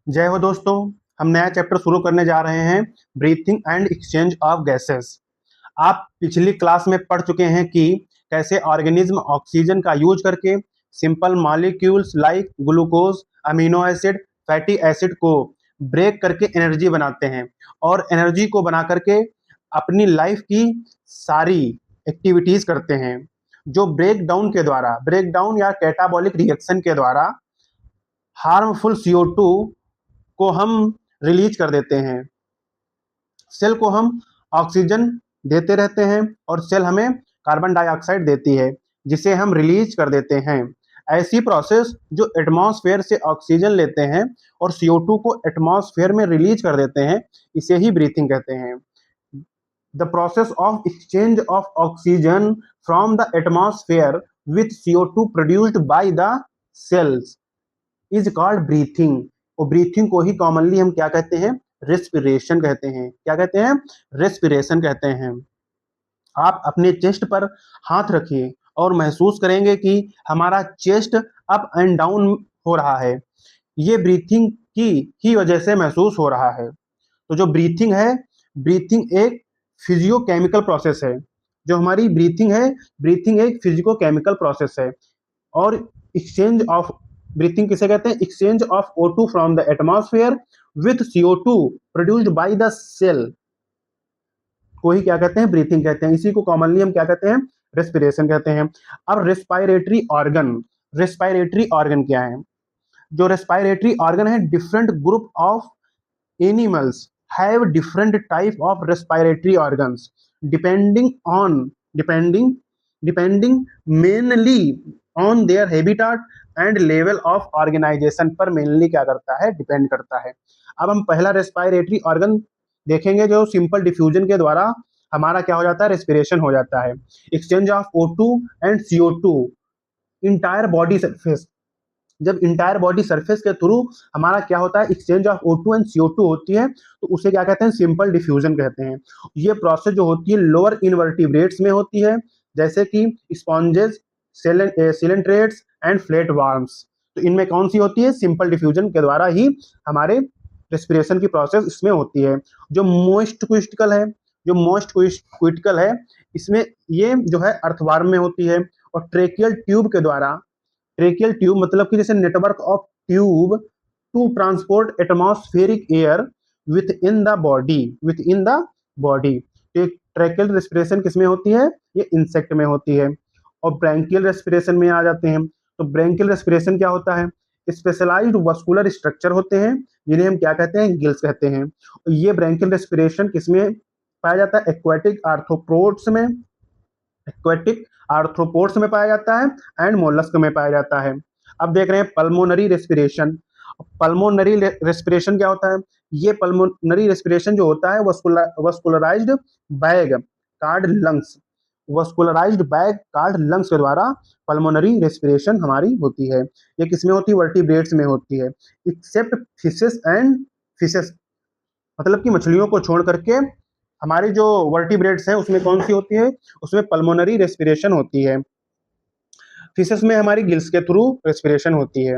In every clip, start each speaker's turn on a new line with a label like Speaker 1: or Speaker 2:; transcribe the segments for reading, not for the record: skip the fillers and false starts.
Speaker 1: जय हो दोस्तों। हम नया चैप्टर शुरू करने जा रहे हैं, breathing and exchange of gases. आप पिछली क्लास में पढ़ चुके हैं कि कैसे ऑर्गेनिज्म ऑक्सीजन का यूज करके simple molecules like glucose, amino acid, fatty acid को ब्रेक करके एनर्जी बनाते हैं और एनर्जी को बना करके अपनी लाइफ की सारी एक्टिविटीज करते हैं, जो ब्रेक डाउन या कैटाबॉलिक रिएक्शन के द्वारा हार्मफुल CO2 को हम रिलीज कर देते हैं। सेल को हम ऑक्सीजन देते रहते हैं और सेल हमें कार्बन डाइऑक्साइड देती है, जिसे हम रिलीज कर देते हैं। ऐसी प्रोसेस जो एटमॉस्फेयर से ऑक्सीजन लेते हैं और CO2 को एटमॉस्फेयर में रिलीज कर देते हैं, इसे ही ब्रीथिंग कहते हैं। The process of exchange of oxygen from the atmosphere with CO2 produced by the cells is called breathing. और ब्रीथिंग को ही कॉमनली हम क्या कहते हैं? रेस्पिरेशन कहते हैं। क्या कहते हैं? रेस्पिरेशन कहते हैं। आप अपने चेस्ट पर हाथ रखिए और महसूस करेंगे कि हमारा चेस्ट अप एंड डाउन हो रहा है। ये ब्रीथिंग की ही वजह से महसूस हो रहा है। तो जो ब्रीथिंग है, ब्रीथिंग एक फिजियोकेमिकल प्रोसेस है। जो हमारी ब्रीथिंग है, ब्रीथिंग एक फिजिको-केमिकल प्रोसेस है। और एक्सचेंज ऑफ ब्रीथिंग किसे कहते हैं? Exchange of O2 from the atmosphere with CO2 produced by the cell को ही क्या कहते हैं? ब्रीथिंग कहते हैं। इसी को कॉमनली हम क्या कहते हैं? रेस्पिरेशन कहते हैं। अब रेस्पिरेटरी ऑर्गन क्या है? जो रेस्पिरेटरी ऑर्गन है, different group of animals have different type of respiratory organs depending on depending depending mainly on their habitat and level of organization पर मेनली क्या करता है? डिपेंड करता है। अब हम पहला रेस्पिरेटरी ऑर्गन देखेंगे, जो सिंपल डिफ्यूजन के द्वारा हमारा क्या हो जाता है? रेस्पिरेशन हो जाता है। Exchange of O2 and CO2 entire body surface. जब इंटायर बॉडी सरफेस के थ्रू हमारा क्या होता है? Exchange of O2 and CO2 होती है, तो उसे क्या कहते हैं? सिंपल डिफ्यूजन कहते हैं। ये प्रोसेस जो होती है लोअर इनवर्टिब्रेट्स में होती है, जैसे कि sponges, coelenterates and flat worms. तो इनमें कौन सी होती है? सिंपल डिफ्यूजन के द्वारा ही हमारे रेस्पिरेशन की प्रोसेस इसमें होती है। जो मोस्ट क्रिटिकल है, इसमें ये जो है अर्थवार्म में होती है। और ट्रेकियल ट्यूब मतलब कि जैसे network of tube to transport atmospheric air within the body. तो ट्रेकियल रेस्पिरेशन किसमें होती है? ये इंसेक्ट में होती है। और ब्रैंकियल रेस्पिरेशन में आ जाते हैं। तो ब्रैंकियल रेस्पिरेशन क्या होता है? स्पेशलाइज्ड वस्कुलर स्ट्रक्चर होते हैं, जिन्हें हम क्या कहते हैं? गिल्स कहते हैं। ये ब्रैंकियल रेस्पिरेशन किसमें पाया जाता है? एक्वेटिक आर्थ्रोपोड्स में पाया जाता है एंड मोलस्क में पाया जाता है। अब देख रहे हैं पल्मोनरी रेस्पिरेशन। पल्मोनरी रेस्पिरेशन क्या होता है? ये पल्मोनरी रेस्पिरेशन जो होता है, वस्कुलराइज्ड बैग कार्ड लंग्स के द्वारा पल्मोनरी रेस्पिरेशन हमारी होती है। ये किसमें होती है? वर्टिब्रेट्स में होती है, एक्सेप्ट फिशेस मतलब कि मछलियों को छोड़ करके हमारी जो वर्टिब्रेट्स हैं उसमें कौन सी होती है? उसमें पल्मोनरी रेस्पिरेशन होती है। फिशेस में हमारी गिल्स के थ्रू रेस्पिरेशन होती है।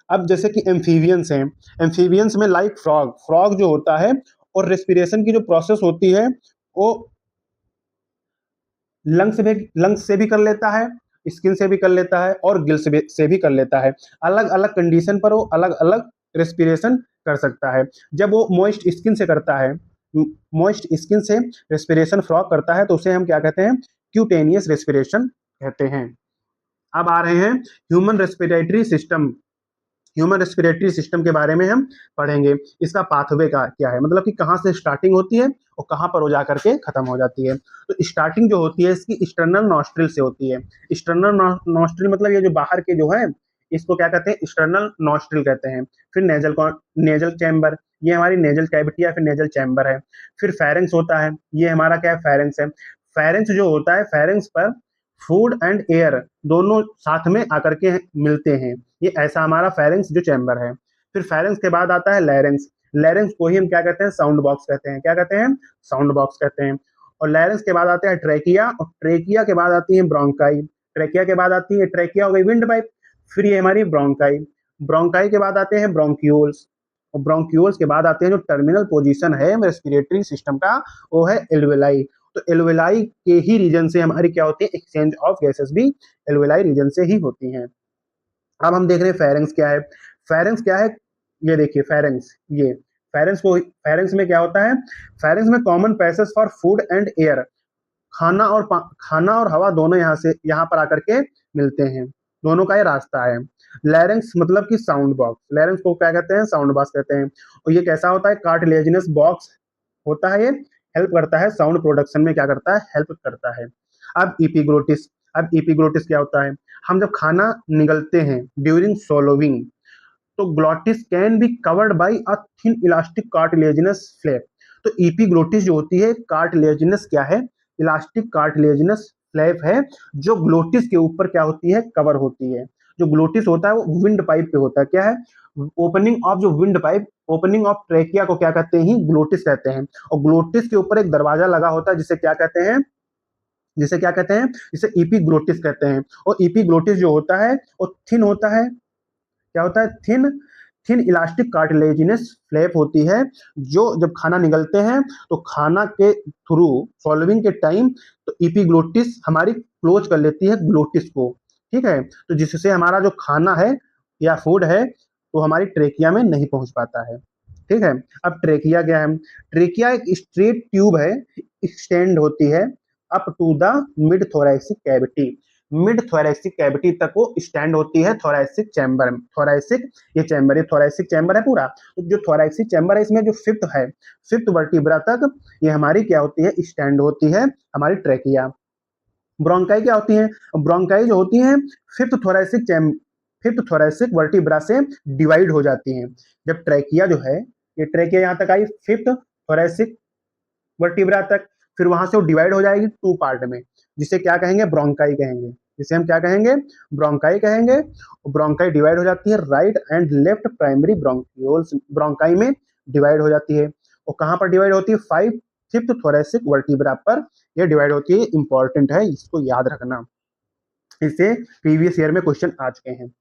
Speaker 1: अब जैसे कि एम्फीबियंस हैं, एम्फीबियंस में लाइक फ्रॉग जो होता है, और रेस्पिरेशन की जो प्रोसेस होती है वो लंग्स से भी कर लेता है, स्किन से भी कर लेता है और गिल्स से भी कर लेता है। अलग अलग कंडीशन पर वो अलग अलग रेस्पिरेशन कर सकता है। जब वो मॉइस्ट स्किन से रेस्पिरेशन फ्रॉग करता है, तो उसे हम क्या कहते हैं? क्यूटेनियस रेस्पिरेशन कहते हैं। अब आ रहे हैं ह्यूमन रेस्पिरेटरी सिस्टम के बारे में हम पढ़ेंगे। इसका पाथवे का क्या है, मतलब कि कहाँ से स्टार्टिंग होती है और कहाँ पर वो जा करके खत्म हो जाती है। तो स्टार्टिंग जो होती है इसकी एक्सटर्नल नॉस्ट्रिल से होती है। एक्सटर्नल नॉस्ट्रिल मतलब ये जो बाहर के जो है, इसको क्या कहते हैं? एक्सटर्नल नॉस्ट्रिल कहते हैं। फिर नेजल चैम्बर, ये हमारी नेजल कैविटी या फिर नेजल चैम्बर है। फिर फेरेंक्स होता है, ये हमारा क्या है? फेरेंक्स है। फेरेंक्स जो होता है, फेरेंक्स पर फूड एंड एयर दोनों साथ में आकर के मिलते हैं। ये ऐसा हमारा फेरेंक्स जो चैम्बर है। फिर फेरेंक्स के बाद आता है लैरेंक्स। लैरेंक्स को ही हम क्या कहते हैं? साउंड बॉक्स कहते हैं। क्या कहते हैं? साउंड बॉक्स कहते हैं। और लैरेंक्स के बाद आते हैं ट्रेकिया, और ट्रेकिया के बाद आती है ब्रोंकाई। ट्रेकिया के बाद आती है, ट्रेकिया हो गई विंड पाइप, फिर ये हमारी ब्रोंकाई। ब्रोंकाई के बाद आते हैं ब्रोंक्यूल्स, और ब्रोंक्यूल्स के बाद आते हैं जो टर्मिनल पोजीशन है रेस्पिरेटरी सिस्टम का, वो है एल्वेलाई। तो एल्वेलाई के ही रीजन से हमारी क्या होती है, एक्सचेंज ऑफ गैसेस भी एल्वेलाई रीजन से ही होती हैं। अब हम देख रहे हैं फेरेंक्स क्या है। फेरेंक्स क्या है, ये देखिए फेरेंक्स, ये फेरेंक्स में क्या होता है, फेरेंक्स में common passage for food and air, खाना और हवा दोनों यहाँ पर आकर के मिलते हैं, दोनों का ये रास्ता है। लैरिंक्स मतलब कि साउंड बॉक्स, लैरिंक्स को क्या कहते हैं, साउंड बॉक्स कहते हैं। और ये कैसा होता है, कार्टिलेजिनस बॉक्स होता है, ये हेल्प करता है साउंड प्रोडक्शन में, क्या करता है, हेल्प करता है। अब इपिग्लोटिस, अब इपिग्लोटिस क्या होता है, हम जब खाना निगलते हैं ड्यूरिंग सोलोविंग, तो glottis can be covered by a thin elastic cartilaginous flap. तो इपिग्लोटिस जो होती है कार्टिलेजिनस क्या है, इलास्टिक कार्टिलेजिनस फ्लैप है, जो ग्लोटिस के ऊपर क्या होती है, कवर होती है। जो ग्लोटिस होता है वो विंड पाइप पे होता है, क्या है, ओपनिंग ऑफ जो wind pipe, opening of trachea को क्या कहते हैं, ग्लोटिस कहते हैं। और ग्लोटिस के ऊपर एक दरवाजा लगा होता है जिसे क्या कहते हैं, जिसे क्या कहते हैं, जिसे इपिग्लोटिस कहते हैं। और इपिग्लोटिस जो होता है वो थिन होता है, क्या होता है, thin thin elastic cartilaginous flap होती है, जो जब खाना निगलते हैं तो खाना के थ्रू सॉल्विंग के टाइम तो इपिग्लोटिस हमारी क्लोज कर लेती है ग्लोटिस को, ठीक है। तो जिससे हमारा जो खाना है या फूड है तो हमारी ट्रेकिया में नहीं पहुंच पाता है, ठीक है। अब ट्रेकिया क्या है, ट्रेकिया एक स्ट्रेट ट्यूब है, एक्सटेंड होती है up to the mid thoracic cavity, mid thoracic cavity तक वो स्टैंड होती है थोरैसिक चैम्बर में। थोरैसिक ये चैम्बर, ये थोरैसिक चैम्बर है पूरा, तो जो थोरैसिक चैम्बर है इसमें जो फिफ्थ है, फिफ्थ वर्टिब्रा तक ये हमारी क्या होती है, स्टैंड होती है हमारी ट्रेकिया। ब्रोंकाई क्या होती है, ब्रोंकाई जो होती है फिफ्थ थोरैसिक वर्टिब्रा से डिवाइड हो जाती हैं। जब ट्रेकिया जो है, ये ट्रेकिया यहाँ तक आई फिफ्थ थोरैसिक वर्टिब्रा तक, फिर वहां से वो डिवाइड हो जाएगी टू पार्ट में, जिसे क्या कहेंगे, ब्रोंकाई कहेंगे, जिसे हम क्या कहेंगे, ब्रोंकाई कहेंगे। ब्रोंकाई डिवाइड हो जाती है right and left primary bronchioles, bronchi में डिवाइड हो जाती है। और कहाँ पर डिवाइड होती है, फिफ्थ थोरैसिक वर्टिब्रा पर ये डिवाइड होती है, इंपॉर्टेंट है, इसको याद रखना, इससे प्रीवियस ईयर में क्वेश्चन आ चुके हैं।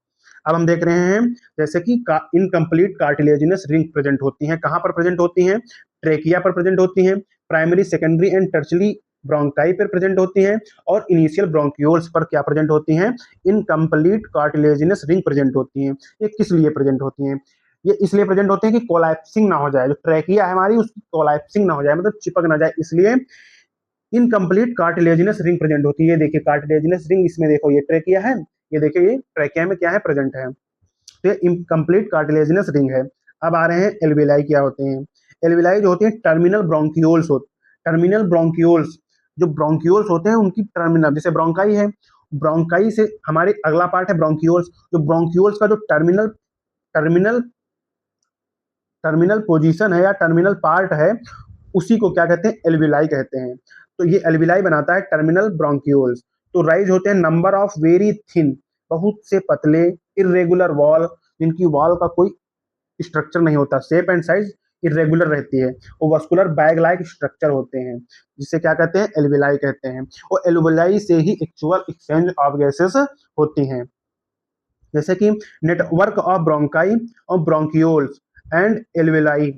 Speaker 1: अब हम देख रहे हैं जैसे कि इनकम्प्लीट कार्टिलेजिनस रिंग प्रेजेंट होती हैं, कहाँ पर प्रेजेंट होती हैं, ट्रेकिया पर प्रेजेंट होती हैं, primary secondary and tertiary bronchi पर प्रेजेंट होती हैं, और इनिशियल ब्रोंक्यूल्स पर क्या प्रेजेंट होती हैं, इनकम्प्लीट कार्टिलेजिनस रिंग प्रेजेंट होती हैं। ये किस लिए प्रेजेंट होती हैं, ये इसलिए प्रेजेंट होते हैं कि कोलैप्सिंग ना हो जाए, जो ट्रेकिया है हमारी उसकी कोलैप्सिंग ना हो जाए, मतलब चिपक ना जाए, इसलिए इनकम्प्लीट कार्टिलेजिनस रिंग प्रेजेंट होती है। ये देखिए कार्टिलेजिनस रिंग, इसमें देखो ये ट्रेकिया है, ये देखिए ये ट्रेकिया में क्या है, प्रेजेंट है, तो ये इनकम्प्लीट कार्टिलेजिनस रिंग है। अब आ रहे हैं एल्विलाई क्या होते हैं, एल्विलाई जो होती है टर्मिनल ब्रोंक्यूल्स होते, टर्मिनल ब्रोंक्यूल्स, जो ब्रोंक्यूल्स होते हैं उनकी टर्मिनल, जैसे ब्रोंकाई है, ब्रोंकाई से हमारे अगला पार्ट है ब्रोंक्यूल्स, जो ब्रोंक्यूल्स का जो टर्मिनल टर्मिनल टर्मिनल पोजीशन है या टर्मिनल पार्ट है, उसी को क्या कहते हैं, एल्विलाई कहते हैं। तो ये एल्विलाई बनाता है टर्मिनल ब्रोंक्यूल्स। तो राइज होते हैं नंबर ऑफ वेरी थिन, बहुत से पतले, इरेगुलर वॉल, जिनकी वॉल का कोई स्ट्रक्चर नहीं होता, शेप एंड साइज इरेगुलर रहती है, वो वस्कुलर बैग लाइक स्ट्रक्चर होते हैं, जिसे क्या कहते हैं, एल्विलाई कहते हैं। और एल्विलाई से ही एक्चुअल एक्सचेंज ऑफ गैसेस होती हैं, जैसे कि नेटवर्क ऑफ ब्रोंकाई और ब्रोंक्यूल्स एंड एल्विलाई।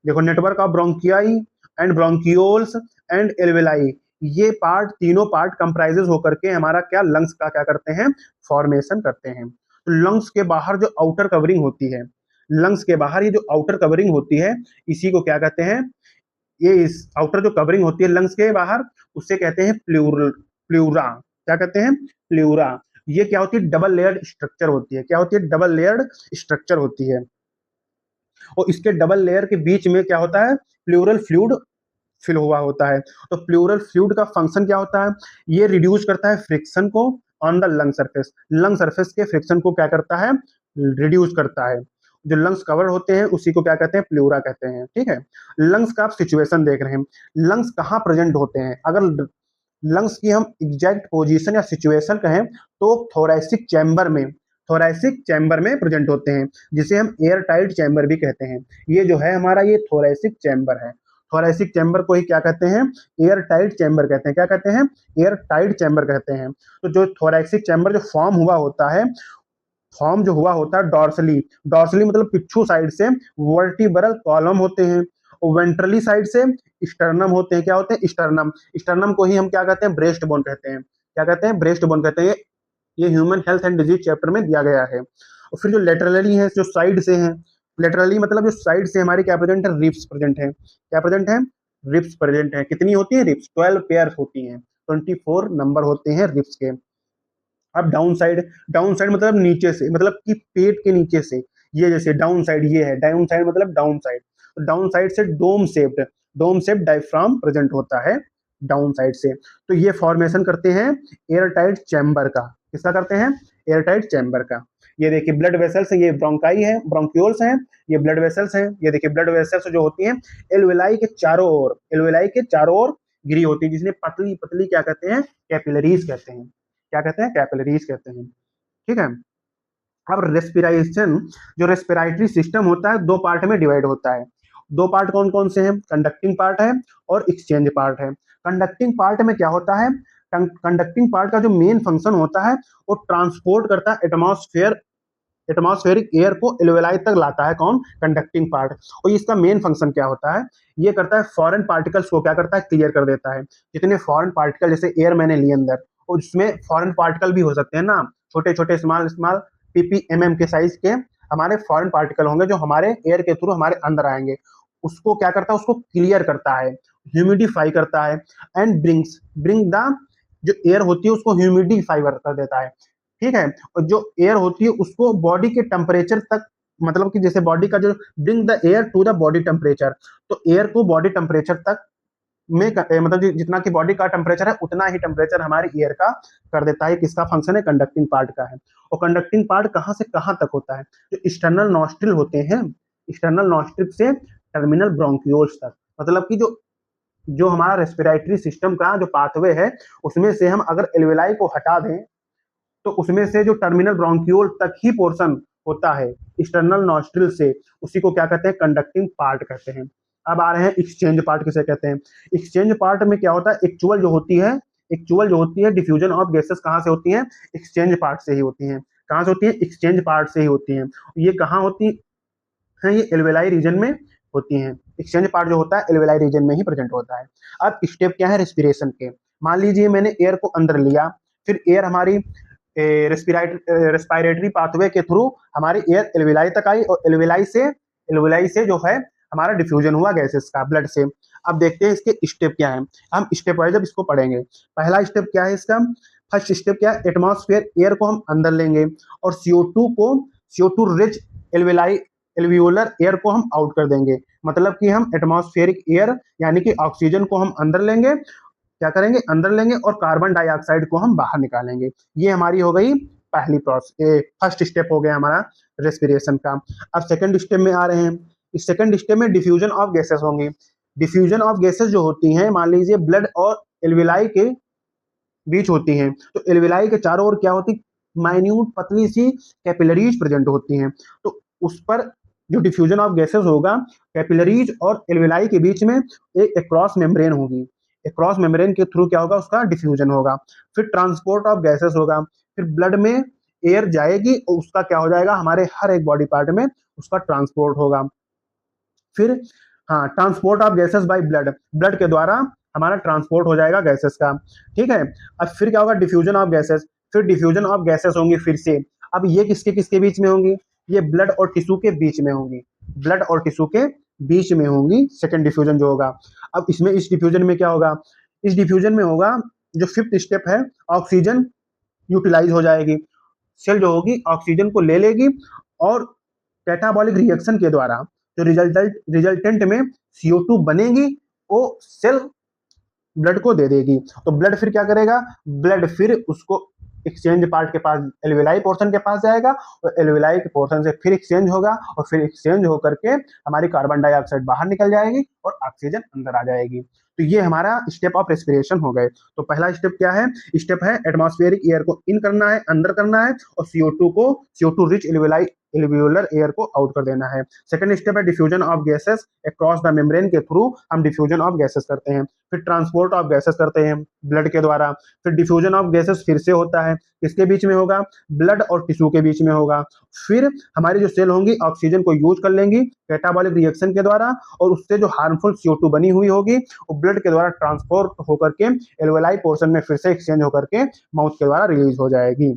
Speaker 1: देखो network of bronchi and bronchioles and alveoli, ये पार्ट, तीनों पार्ट कंप्राइजेस होकर के हमारा क्या, लंग्स का क्या करते हैं, फॉर्मेशन करते हैं। तो लंग्स के बाहर जो आउटर कवरिंग होती है, लंग्स के बाहर ये जो आउटर कवरिंग होती है, इसी को क्या कहते हैं, ये इस आउटर जो कवरिंग होती है लंग्स के बाहर, उससे कहते हैं प्लूरा, क्या कहते हैं, प्लूरा। ये क्या होती है, डबल लेयर्ड स्ट्रक्चर होती है, क्या होती है, डबल लेयर्ड स्ट्रक्चर होती है। और इसके डबल लेयर के बीच में क्या होता है, प्लूरल फ्लूइड फिल हुआ होता है। तो प्लूरल फ्लूइड का फंक्शन क्या होता है, ये रिड्यूस करता है फ्रिक्शन को on the lung surface, lung surface के फ्रिक्शन को क्या करता है, रिड्यूस करता है। जो लंग्स कवर होते हैं उसी को क्या कहते हैं, प्लूरा कहते हैं, ठीक है। लंग्स का आप सिचुएशन देख रहे हैं, लंग्स कहाँ प्रेजेंट होते हैं, अगर लंग्स की हम एग्जैक्ट पोजीशन या सिचुएशन कहें तो थोरैसिक चैम्बर में, थोरैसिक चैम्बर में प्रेजेंट होते हैं, जिसे हम एयर टाइट चैम्बर भी कहते हैं। ये जो है हमारा ये थोरैसिक चैम्बर है, थोरैसिक चैम्बर को ही क्या कहते हैं, एयर टाइट चैम्बर कहते हैं, क्या कहते हैं, एयर टाइट चैम्बर कहते हैं। तो जो थोरैसिक चैम्बर जो फॉर्म हुआ होता है फॉर्म जो हुआ होता है डॉर्सली, डॉर्सली मतलब पिछू साइड से वर्टिब्रल कॉलम होते हैं, और वेंट्रली साइड से स्टर्नम होते हैं। क्या होते हैं? स्टर्नम। स्टर्नम को ही हम क्या कहते हैं? ब्रेस्ट बोन कहते हैं। क्या कहते हैं? ब्रेस्ट बोन कहते हैं। ये human health and disease chapter में दिया गया है। और फिर जो लेटरली है, जो साइड से हैं, लेटरली मतलब जो साइड से हमारी क्या प्रेजेंट है? रिब्स प्रेजेंट है। क्या प्रेजेंट है? रिब्स प्रेजेंट है। कितनी होती है रिब्स? 12 पेयर होती हैं, 24 नंबर होते हैं रिब्स के। अब डाउन साइड, डाउन साइड मतलब नीचे से, मतलब कि पेट के नीचे से, ये जैसे डाउन साइड ये है, डाउन साइड मतलब डाउन साइड, तो डाउन साइड से डोम शेप्ड डायफ्राम प्रेजेंट होता है डाउन साइड से। तो ये फॉर्मेशन करते हैं एयर टाइट चैम्बर का। किसका करते हैं? एयर टाइट चैम्बर का। ये देखिए ब्लड वेसल्स, ये ब्रोंकाई है, ब्रोंक्यूल्स हैं, ये ब्लड वेसल्स हैं। ये देखिए ब्लड वेसल्स जो होती हैं एल्वेलाई के चारों ओर, एल्वेलाई के चारों ओर घिरी होती है, जिसने पतली पतली क्या कहते हैं? कैपिलरीज कहते हैं। क्या कहते हैं? कैपिलरीज कहते हैं। ठीक है। अब रेस्पिरेशन, जो रेस्पिरेटरी सिस्टम होता है दो पार्ट में डिवाइड होता है। दो पार्ट कौन कौन से हैं? कंडक्टिंग पार्ट है और एक्सचेंज पार्ट है। कंडक्टिंग पार्ट में क्या होता है? कंडक्टिंग पार्ट का जो मेन फंक्शन होता है वो ट्रांसपोर्ट करता है एटमॉस्फेरिक एयर को एल्वेलाई तक लाता है। कौन? Conducting part. और इसका मेन फंक्शन क्या होता है? ये करता है फॉरेन पार्टिकल्स को क्या करता है? क्लियर कर देता है। जितने फॉरेन पार्टिकल, जैसे एयर मैंने लिए अंदर, और उसमें फॉरेन पार्टिकल भी हो सकते हैं ना, छोटे छोटे स्मॉल स्मॉल ppmm के साइज के हमारे फॉरेन पार्टिकल होंगे जो हमारे एयर के थ्रू हमारे अंदर आएंगे। उसको क्या करता है? उसको क्लियर करता है, ह्यूमिडिफाई करता है, एंड ब्रिंग द, जो एयर होती है उसको ह्यूमिडिफाई कर देता है। ठीक है। और जो एयर होती है उसको बॉडी के टेम्परेचर तक, मतलब कि जैसे बॉडी का जो bring the air to the body temperature, तो एयर को बॉडी टेम्परेचर तक में मतलब जितना कि बॉडी का टेम्परेचर है उतना ही टेम्परेचर हमारी एयर का कर देता है। किसका फंक्शन है? कंडक्टिंग पार्ट का है। और कंडक्टिंग पार्ट कहाँ से कहाँ तक होता है? जो एक्सटर्नल नॉस्ट्रिल होते हैं, एक्सटर्नल नॉस्ट्रिल से टर्मिनल ब्रोंक्यूल्स तक, मतलब कि जो जो हमारा रेस्पिरेटरी सिस्टम का जो पाथवे है उसमें से हम अगर एल्वेलाई को हटा दें तो उसमें से जो टर्मिनल ब्रोंक्यूल तक ही पोर्शन होता है एक्सटर्नल नॉस्ट्रिल से, उसी को क्या कहते हैं? कंडक्टिंग पार्ट कहते हैं। अब आ रहे हैं एक्सचेंज पार्ट किसे कहते हैं? एक्सचेंज पार्ट में क्या होता है? एक्चुअल जो होती है डिफ्यूजन ऑफ गैसेस कहाँ से होती है? एक्सचेंज पार्ट से ही होती है। कहाँ से होती है? एक्सचेंज पार्ट से ही होती है। ये कहाँ होती है? ये एल्वेलाई रीजन में होती हैं। एक्सचेंज पार्ट जो होता है एल्वेलाई रीजन में ही प्रेजेंट होता है। अब स्टेप क्या है रेस्पिरेशन के? मान लीजिए मैंने एयर को अंदर लिया, फिर एयर हमारी रेस्पिरेटरी पाथवे के थ्रू हमारी एयर एल्वेलाई तक आई, और एल्वेलाई से जो है हमारा डिफ्यूजन हुआ गैसेस का ब्लड से। अब देखते हैं इसके स्टेप क्या है। हम स्टेप वाइज अब इसको पढ़ेंगे। पहला स्टेप क्या है इसका? फर्स्ट स्टेप क्या है? एटमॉस्फेयर एयर को हम अंदर लेंगे और CO2 rich alveoli alveolar air को हम आउट कर देंगे। मतलब कि हम एटमॉस्फेरिक एयर यानी कि ऑक्सीजन को हम अंदर लेंगे, क्या करेंगे? अंदर लेंगे, और कार्बन डाइऑक्साइड को हम बाहर निकालेंगे। ये हमारी हो गई पहली प्रोसेस, फर्स्ट स्टेप हो गया हमारा रेस्पिरेशन का। अब सेकंड स्टेप में आ रहे हैं। इस सेकंड स्टेप में डिफ्यूजन ऑफ गैसेस होंगी। डिफ्यूजन ऑफ गैसेस जो होती हैं, मान लीजिए ब्लड और एल्विलाई के बीच होती हैं, तो एल्विलाई के चारों ओर क्या होती? माइन्यूट पतली सी कैपिलरीज प्रेजेंट होती हैं। तो उस पर जो डिफ्यूजन ऑफ गैसेस होगा, कैपिलरीज और एल्विलाई के बीच में एक एक्रॉस मेम्ब्रेन होगी। एक्रॉस मेम्ब्रेन के थ्रू क्या होगा? उसका डिफ्यूजन होगा। फिर ट्रांसपोर्ट ऑफ गैसेस होगा, फिर ब्लड में एयर जाएगी और उसका क्या हो जाएगा? हमारे हर एक बॉडी पार्ट में उसका ट्रांसपोर्ट होगा। फिर हाँ, transport of gases by blood, blood के द्वारा हमारा ट्रांसपोर्ट हो जाएगा गैसेस का। ठीक है। अब फिर क्या होगा? डिफ्यूजन ऑफ गैसेस, फिर डिफ्यूजन ऑफ गैसेस होंगी फिर से। अब ये किसके किसके बीच में होंगी? ये ब्लड और टिश्यू के बीच में होंगी, ब्लड और टिश्यू के बीच में होंगी सेकेंड डिफ्यूजन जो होगा। अब इसमें इस डिफ्यूजन में क्या होगा? इस डिफ्यूजन में होगा जो फिफ्थ स्टेप है, ऑक्सीजन यूटिलाइज हो जाएगी। सेल जो होगी ऑक्सीजन को ले लेगी और कैटाबॉलिक रिएक्शन के द्वारा जो रिजल्टेंट में CO2 बनेगी, वो सेल ब्लड को दे देगी। तो ब्लड फिर क्या करेगा? ब्लड फिर उसको एक्सचेंज पार्ट के पास, एल्वेलाई पोर्शन के पास जाएगा, और एल्वेलाई के पोर्शन से फिर एक्सचेंज होगा, और फिर एक्सचेंज होकर के हमारी कार्बन डाइऑक्साइड बाहर निकल जाएगी और ऑक्सीजन अंदर आ जाएगी। तो ये हमारा स्टेप ऑफ रेस्पिरेशन हो गए। तो पहला स्टेप क्या है? स्टेप है एटमॉस्फेरिक एयर को इन करना है, अंदर करना है, और CO2 रिच एल्वियोलर एयर को आउट कर देना है। सेकंड स्टेप है diffusion of gases across the membrane के थ्रू हम डिफ्यूजन ऑफ गैसेस करते हैं। फिर ट्रांसपोर्ट ऑफ गैसेस करते हैं ब्लड के द्वारा। फिर डिफ्यूजन ऑफ गैसेस फिर से होता है, किसके बीच में होगा, ब्लड और टिश्यू के बीच में होगा। फिर हमारी जो सेल होंगी ऑक्सीजन को यूज कर लेंगी कैटाबॉलिक रिएक्शन के द्वारा, और उससे जो हार्मफुल CO2 बनी हुई होगी वो ब्लड के द्वारा ट्रांसपोर्ट होकर के एल्वेलाई पोर्शन में फिर से एक्सचेंज होकर के माउथ के द्वारा रिलीज हो जाएगी।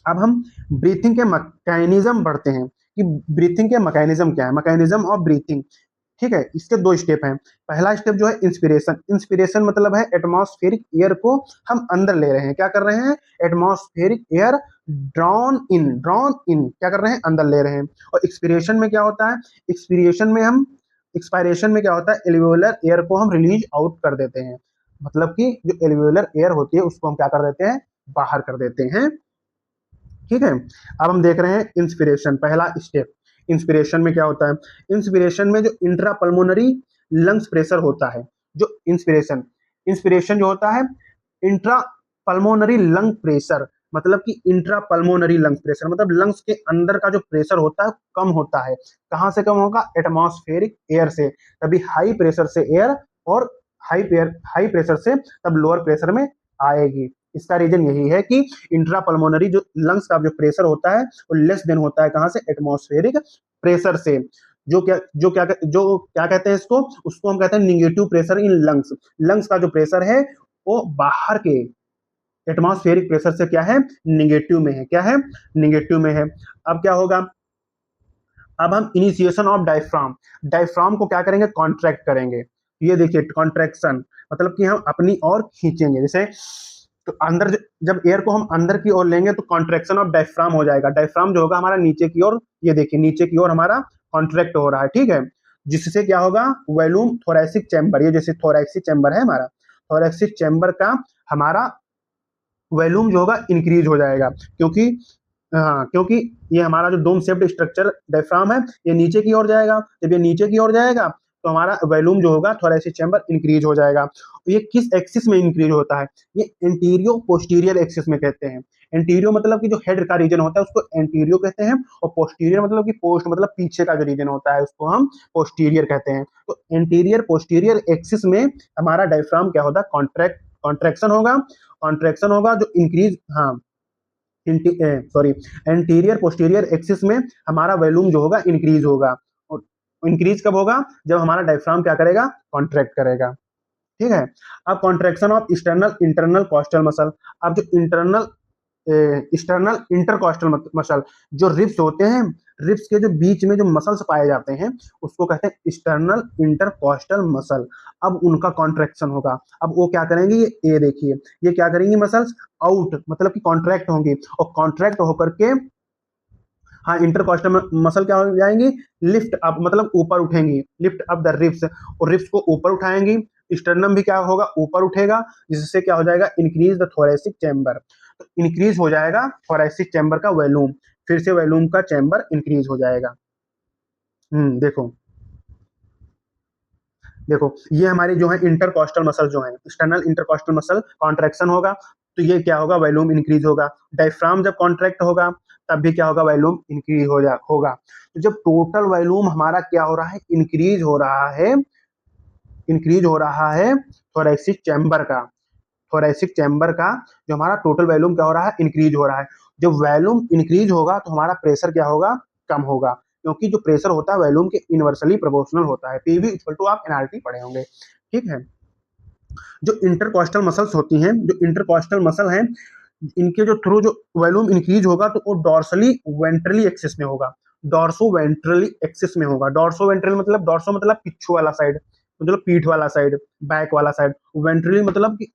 Speaker 1: अब हम ब्रीथिंग के मैकेनिज्म पढ़ते हैं कि ब्रीथिंग के मैकेनिज्म क्या है, मैकेनिज्म ऑफ ब्रीथिंग। ठीक है, इसके दो स्टेप हैं। पहला स्टेप जो है इंस्पिरेशन। इंस्पिरेशन मतलब है एटमॉस्फेरिक एयर को हम अंदर ले रहे हैं, क्या कर रहे हैं, एटमॉस्फेरिक एयर ड्रॉन इन क्या कर रहे हैं, अंदर ले रहे हैं। और एक्सपिरेशन में क्या होता है, एक्सपायरेशन में क्या होता है, एल्वियोलर एयर को हम रिलीज आउट कर देते हैं। मतलब कि जो एल्वियोलर एयर होती है उसको हम क्या कर देते हैं, बाहर कर देते हैं। ठीक है, अब हम देख रहे हैं इंस्पिरेशन, पहला स्टेप। इंस्पिरेशन में क्या होता है, इंस्पिरेशन में जो इंट्रापल्मोनरी लंग्स प्रेशर होता है, जो इंस्पिरेशन जो होता है इंट्रा पल्मोनरी लंग प्रेशर, मतलब कि इंट्रा पल्मोनरी लंग प्रेशर मतलब लंग्स के अंदर का जो प्रेशर होता है कम होता है। कहां से कम होगा, एटमॉस्फेरिक एयर से। तभी हाई प्रेशर से एयर और हाई प्रेशर से तब लोअर प्रेशर में आएगी। इसका रीजन यही है कि इंट्रा पल्मोनरी जो लंग्स का जो प्रेशर होता है वो लेस देन होता है, कहां से, एटमॉस्फेरिक प्रेशर से। जो क्या कहते हैं इसको, उसको हम कहते हैं negative pressure in lungs. Lungs का जो प्रेशर है वो बाहर के एटमॉस्फेरिक प्रेशर से क्या है, निगेटिव में है। क्या है, निगेटिव में है। अब क्या होगा, अब हम इनिशिएशन ऑफ डायफ्राम को क्या करेंगे, कॉन्ट्रैक्ट करेंगे। ये देखिए कॉन्ट्रैक्शन मतलब कि हम अपनी ओर खींचेंगे, जैसे तो अंदर जब एयर को हम अंदर की ओर लेंगे तो कॉन्ट्रैक्शन ऑफ डायफ्राम हो जाएगा। डायफ्राम जो होगा हमारा नीचे की ओर, ये देखिए नीचे की ओर हमारा कॉन्ट्रैक्ट हो रहा है। ठीक है, जिससे क्या होगा, वॉल्यूम थोरैसिक चैम्बर, ये जैसे थोरैसिक चैम्बर है हमारा, थोरैसिक चैम्बर का हमारा वॉल्यूम जो होगा इंक्रीज हो जाएगा, क्योंकि हाँ, क्योंकि ये हमारा जो डोम शेप्ड स्ट्रक्चर डायफ्राम है ये नीचे की ओर जाएगा। जब ये नीचे की ओर जाएगा तो हमारा वॉल्यूम जो होगा थोरैसिक चैम्बर इंक्रीज हो जाएगा। ये किस एक्सिस में इंक्रीज होता है, ये एंटीरियो पोस्टीरियर एक्सिस में कहते हैं। एंटीरियो मतलब कि जो हेड का रीजन होता है उसको एंटीरियो कहते हैं, और पोस्टीरियर मतलब कि पोस्ट मतलब पीछे का जो रीजन होता है उसको हम पोस्टीरियर कहते हैं। तो एंटीरियर पोस्टीरियर एक्सिस में हमारा डायफ्राम क्या होता है, कॉन्ट्रैक्शन होगा जो इंक्रीज, हाँ सॉरी, एंटीरियर पोस्टीरियर एक्सिस में हमारा वॉल्यूम जो होगा इंक्रीज होगा। और इंक्रीज कब होगा, जब हमारा डायफ्राम क्या करेगा, कॉन्ट्रैक्ट करेगा। ठीक है, अब contraction of external internal costal muscle. अब जो एक्सटर्नल इंटरकॉस्टल मसल, जो रिब्स होते हैं, रिब्स के जो बीच में जो मसल्स पाए जाते हैं उसको कहते हैं एक्सटर्नल इंटरकॉस्टल मसल। अब उनका कॉन्ट्रैक्शन होगा। अब वो क्या करेंगे, ये देखिए ये क्या करेंगी, मसल्स आउट मतलब कि कॉन्ट्रैक्ट होंगी, और कॉन्ट्रैक्ट होकर के हाँ इंटरकॉस्टल मसल क्या हो जाएंगी, लिफ्ट अप मतलब ऊपर उठेंगी, लिफ्ट अप द रिब्स, और रिब्स को ऊपर उठाएंगी। स्टर्नम भी क्या होगा, ऊपर उठेगा, जिससे क्या हो जाएगा, इंक्रीज द थोरैसिक चैम्बर। तो इंक्रीज हो जाएगा थोरैसिक चैम्बर का वॉल्यूम, फिर से वॉल्यूम का चैम्बर इंक्रीज हो जाएगा। देखो देखो ये हमारे जो है इंटरकॉस्टल मसल जो है, एक्सटर्नल इंटरकॉस्टल मसल कॉन्ट्रैक्शन होगा तो ये क्या होगा, वॉल्यूम इंक्रीज होगा। डायफ्राम जब कॉन्ट्रैक्ट होगा तब भी क्या होगा, वॉल्यूम इंक्रीज होगा। तो जब टोटल वॉल्यूम हमारा क्या हो रहा है, इंक्रीज हो रहा है थोरैसिक चैम्बर का, थोरैसिक चैम्बर का जो हमारा टोटल वॉल्यूम क्या हो रहा है, इंक्रीज हो रहा है। जब वॉल्यूम इंक्रीज होगा तो हमारा प्रेशर क्या होगा, कम होगा, क्योंकि जो प्रेशर होता है वॉल्यूम के इनवर्सली प्रोपोर्शनल होता है। पीवी इक्वल टू आप एनआरटी पढ़े होंगे। ठीक है, जो इंटरकॉस्टल मसल्स होती हैं, जो इंटरकॉस्टल मसल हैं, इनके जो थ्रू जो वॉल्यूम इंक्रीज होगा तो वो डॉर्सली वेंट्रली एक्सिस में होगा, डॉर्सो वेंट्रली एक्सिस में होगा। डॉर्सो मतलब पिछू वाला साइड, मतलब पीठ वाला साइड, बैक वाला साइड। वेंट्रली मतलब कि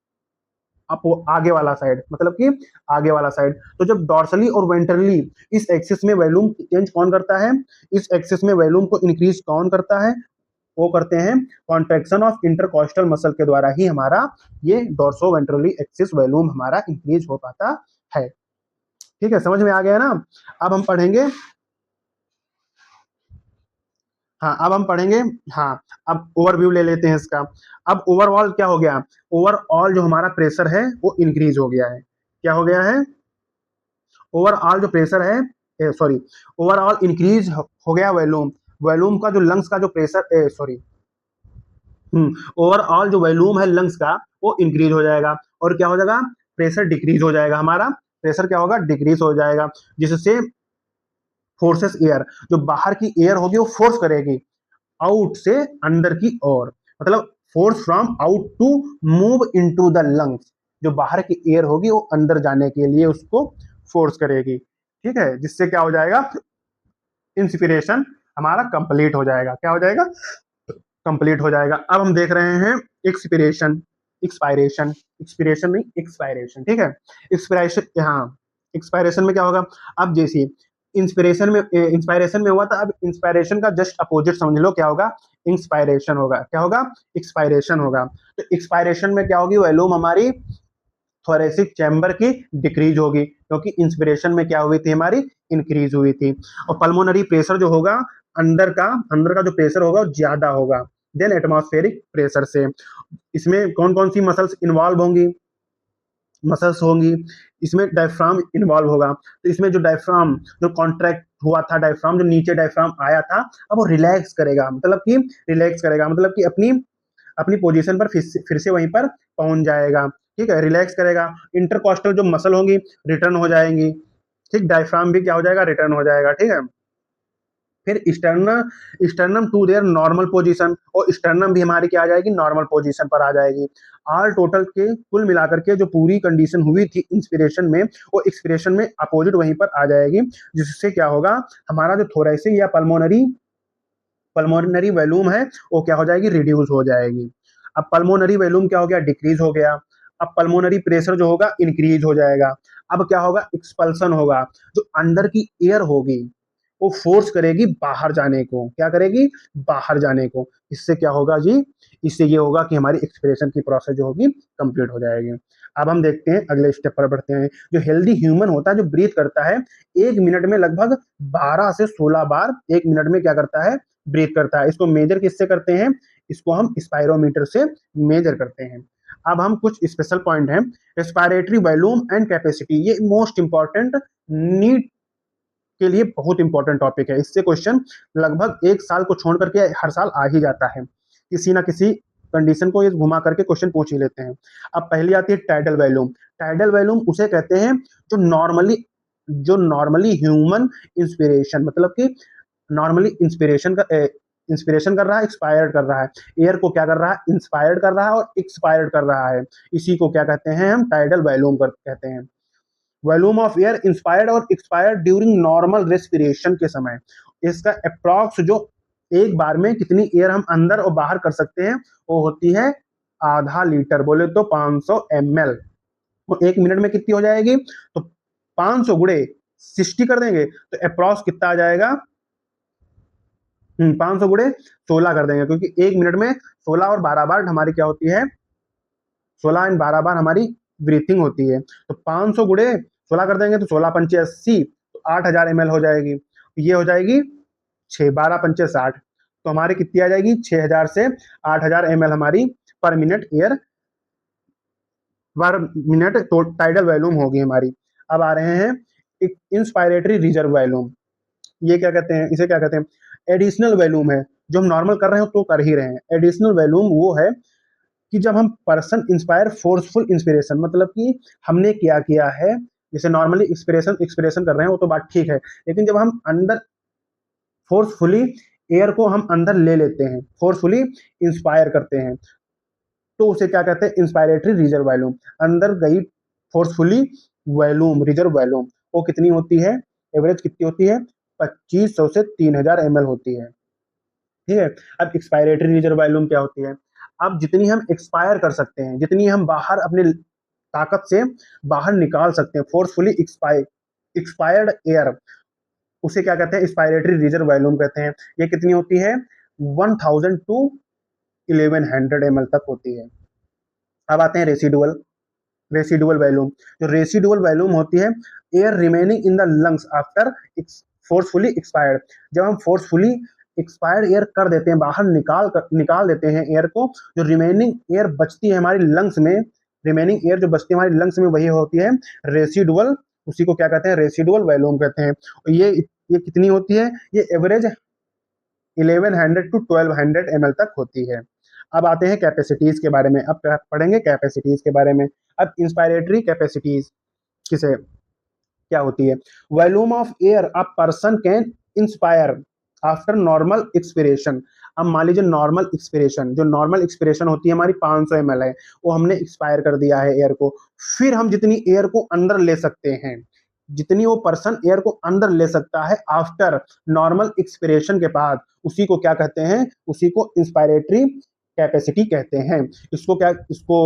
Speaker 1: आगे वाला साइड, मतलब कि आगे वाला साइड। तो जब डॉर्सली और वेंट्रली इस एक्सिस में वॉल्यूम चेंज कौन करता है, इस एक्सिस में वॉल्यूम को इंक्रीज कौन करता है, वो करते हैं कॉन्ट्रैक्शन ऑफ इंटरकॉस्टल मसल के द्वारा ही हमारा ये डॉर्सो वेंट्रली एक्सिस वॉल्यूम हमारा इंक्रीज हो पाता है। ठीक है, समझ में आ गया ना। अब हम पढ़ेंगे, हाँ अब हम पढ़ेंगे, हाँ अब ओवरव्यू ले लेते हैं इसका। अब ओवरऑल क्या हो गया, ओवरऑल जो हमारा प्रेशर है वो इंक्रीज हो गया है। क्या हो गया है, ओवरऑल जो प्रेशर है सॉरी, ओवरऑल इंक्रीज हो गया वॉल्यूम, वॉल्यूम का जो लंग्स का जो प्रेशर सॉरी ओवरऑल जो वॉल्यूम है लंग्स का वो इंक्रीज हो जाएगा, और क्या हो जाएगा, प्रेशर डिक्रीज हो जाएगा, हमारा प्रेशर क्या होगा, डिक्रीज हो जाएगा, जिससे फोर्सेस एयर, जो बाहर की एयर होगी वो फोर्स करेगी आउट से अंदर की ओर, मतलब force from out to move into the lungs, जो बाहर की एयर होगी वो अंदर जाने के लिए उसको फोर्स करेगी, ठीक है, जिससे क्या हो जाएगा, इंस्पिरेशन हमारा कंप्लीट हो जाएगा, क्या हो जाएगा, कंप्लीट हो जाएगा। अब हम देख रहे हैं एक्सपिरेशन, एक्सपायरेशन, एक्सपिरेशन नहीं एक्सपायरेशन, ठीक है, एक्सपायरेशन, हाँ, एक्सपायरेशन में क्या होगा, अब जैसे इंस्पायरेशन में हुआ था, अब इंस्पायरेशन का जस्ट अपोजिट समझ लो, क्या होगा, इंस्पायरेशन होगा, क्या होगा, एक्सपायरेशन होगा। तो एक्सपायरेशन में क्या होगी, वॉल्यूम हमारी थोरेसिक चैम्बर की डिक्रीज होगी, क्योंकि इंस्पिरेशन में क्या हुई थी, हमारी इंक्रीज हुई थी, और पल्मोनरी प्रेशर जो होगा, अंदर का जो प्रेशर होगा वो ज्यादा होगा देन एटमॉस्फेरिक प्रेशर से। इसमें कौन कौन सी मसल्स इन्वॉल्व होंगी, मसल्स होंगी, इसमें डायफ्राम इन्वॉल्व होगा, तो इसमें जो डायफ्राम जो कॉन्ट्रैक्ट हुआ था, डायफ्राम जो नीचे डायफ्राम आया था, अब वो रिलैक्स करेगा, मतलब कि रिलैक्स करेगा, मतलब कि अपनी अपनी पोजीशन पर फिर से वहीं पर पहुंच जाएगा, ठीक है, रिलैक्स करेगा, इंटरकॉस्टल जो मसल होंगी रिटर्न हो जाएंगी, ठीक, डायफ्राम भी क्या हो जाएगा, रिटर्न हो जाएगा, ठीक है, फिर sternum to their normal position, और स्टर्नम भी हमारी क्या आ जाएगी, नॉर्मल पोजीशन पर आ जाएगी। ऑल टोटल के कुल मिलाकर के जो पूरी कंडीशन हुई थी इंस्पिरेशन में, वो एक्सपिरेशन में अपोजिट वहीं पर आ जाएगी, जिससे क्या होगा, हमारा जो थोरेसिक या पल्मोनरी वैल्यूम है वो क्या हो जाएगी, रिड्यूस हो जाएगी। अब पल्मोनरी वैल्यूम क्या हो गया, डिक्रीज हो गया, अब पल्मोनरी प्रेशर जो होगा इंक्रीज हो जाएगा, अब क्या होगा, एक्सपल्सन होगा, जो अंदर की एयर होगी वो फोर्स करेगी बाहर जाने को, क्या करेगी, बाहर जाने को, इससे क्या होगा जी, इससे ये होगा कि हमारी एक्सपिरेशन की प्रोसेस जो होगी कंप्लीट हो जाएगी। अब हम देखते हैं अगले स्टेप पर बढ़ते हैं। जो हेल्दी ह्यूमन होता है, जो ब्रीथ करता है, 1 मिनट में लगभग 12 से 16 बार 1 मिनट में क्या करता है, ब्रीथ करता है। इसको मेजर किससे करते हैं, इसको हम स्पायरोमीटर से मेजर करते हैं। अब हम कुछ स्पेशल पॉइंट हैं, रेस्पिरेटरी वॉल्यूम एंड कैपेसिटी, ये मोस्ट इंपॉर्टेंट, नीट के लिए बहुत इंपॉर्टेंट टॉपिक है, इससे क्वेश्चन लगभग 1 साल को छोड़ करके हर साल आ ही जाता है, किसी ना किसी कंडीशन को ये घुमा करके क्वेश्चन पूछ ही लेते हैं। अब पहली आती है टाइडल वैल्यूम, टाइडल वैल्यूम उसे कहते हैं जो नॉर्मली ह्यूमन इंस्पिरेशन, मतलब कि नॉर्मली इंस्पिरेशन कर रहा है, एक्सपायर्ड कर रहा है, एयर को क्या कर रहा है, इंस्पायर्ड कर रहा है और एक्सपायर्ड कर रहा है, इसी को क्या कहते हैं, हम टाइडल वैल्यूम कहते हैं। वॉल्यूम ऑफ एयर इंस्पायर्ड और एक्सपायर्ड ड्यूरिंग नॉर्मल रेस्पिरेशन के समय, इसका अप्रॉक्स जो एक बार में कितनी एयर हम अंदर और बाहर कर सकते हैं, वो होती है आधा लीटर, बोले तो 500 ml, वो 1 मिनट में कितनी हो जाएगी, तो 500 गुड़े 60 कर देंगे तो अप्रॉक्स कितना आ जाएगा, 500 गुड़े 16 कर देंगे, क्योंकि 1 मिनट में 16 और 12 बार हमारी क्या होती है, 16 एंड 12 बार हमारी ब्रीथिंग होती है, तो 500 गुड़े 16 कर देंगे तो 16 पंचे 80, तो 8000 ml हो जाएगी, ये हो जाएगी 6 12 पंचे 60, तो हमारी कितनी आ जाएगी, 6000 से 8000 ml हमारी पर मिनट एयर पर मिनट तो टाइडल वॉल्यूम होगी हमारी। अब आ रहे हैं इंस्पायरेटरी रिजर्व वॉल्यूम, ये क्या कहते हैं, इसे क्या कहते हैं, एडिशनल वॉल्यूम है, जो हम नॉर्मल कर रहे हैं तो कर ही रहे हैं। एडिशनल वॉल्यूम वो है कि जब हम पर्सन इंस्पायर फोर्सफुल इंस्पिरेशन, मतलब कि हमने क्या किया है, जैसे नॉर्मली एक्सपिरेशन कर रहे हैं वो तो बात ठीक है, लेकिन जब हम अंदर फोर्सफुली एयर को हम अंदर ले लेते हैं, फोर्सफुली इंस्पायर करते हैं, तो उसे क्या कहते हैं, इंस्पायरेटरी रिजर्व वॉल्यूम, अंदर गई फोर्सफुली वॉल्यूम, रिजर्व वॉल्यूम वो कितनी होती है, एवरेज कितनी होती है, 2500 से 3000 ml होती है, ठीक है। अब एक्सपायरेटरी रिजर्व वॉल्यूम क्या होती है, अब जितनी हम एक्सपायर कर सकते हैं, जितनी हम बाहर अपने ताकत से बाहर निकाल सकते हैं, फोर्सफुली एक्सपायर्ड एयर, उसे क्या कहते हैं, एक्सपायरेटरी रिजर्व वॉल्यूम कहते हैं। ये कितनी होती है, 1000 टू 1100 ml तक होती है। अब आते हैं रेसिडुअल वैल्यूम, जो रेसिडुअल वैल्यूम होती है, air remaining in the lungs after forcefully expired, जब हम फोर्सफुली एक्सपायर्ड एयर कर देते हैं, बाहर निकाल देते हैं एयर को, जो रिमेनिंग एयर बचती है हमारी लंग्स में, रिमेनिंग एयर जो बचती है हमारी लंग्स में, वही होती है रेसिडुअल उसी को क्या कहते हैं, रेसिडुअल वॉल्यूम कहते हैं। और ये कितनी होती है, ये एवरेज 1100 टू 1200 ml तक होती है। अब आते हैं कैपेसिटीज के बारे में, अब पढ़ेंगे कैपेसिटीज के बारे में। अब इंस्पायरेटरी कैपेसिटीज किसे क्या होती है, volume of air a person can inspire after normal expiration. अब मान लीजिए नॉर्मल एक्सपिरेशन, जो नॉर्मल एक्सपिरेशन होती है हमारी 500 ml है, वो हमने एक्सपायर कर दिया है एयर को, फिर हम जितनी एयर को अंदर ले सकते हैं, जितनी वो पर्सन एयर को अंदर ले सकता है आफ्टर नॉर्मल एक्सपिरेशन के बाद, उसी को क्या कहते हैं, उसी को इंस्पायरेटरी कैपेसिटी कहते हैं। इसको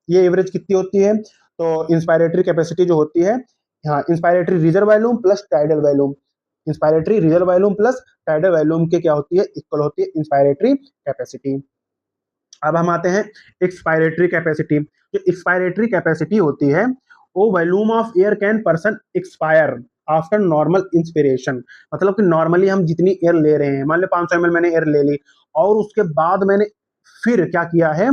Speaker 1: ये एवरेज कितनी होती है, तो इंस्पायरेटरी कैपेसिटी जो होती है, हाँ, inspiratory reserve volume plus tidal volume, inspiratory reserve volume plus tidal volume के क्या होती है, इक्वल होती है इंस्पायरेटरी कैपेसिटी। अब हम आते हैं एक्सपायरेटरी कैपेसिटी। जो एक्सपायरेटरी कैपेसिटी होती है, वो volume of air can person expire after normal inspiration. मतलब कि नॉर्मली हम जितनी एयर ले रहे हैं, मान लो 500 ml मैंने एयर ले ली, और उसके बाद मैंने फिर क्या किया है,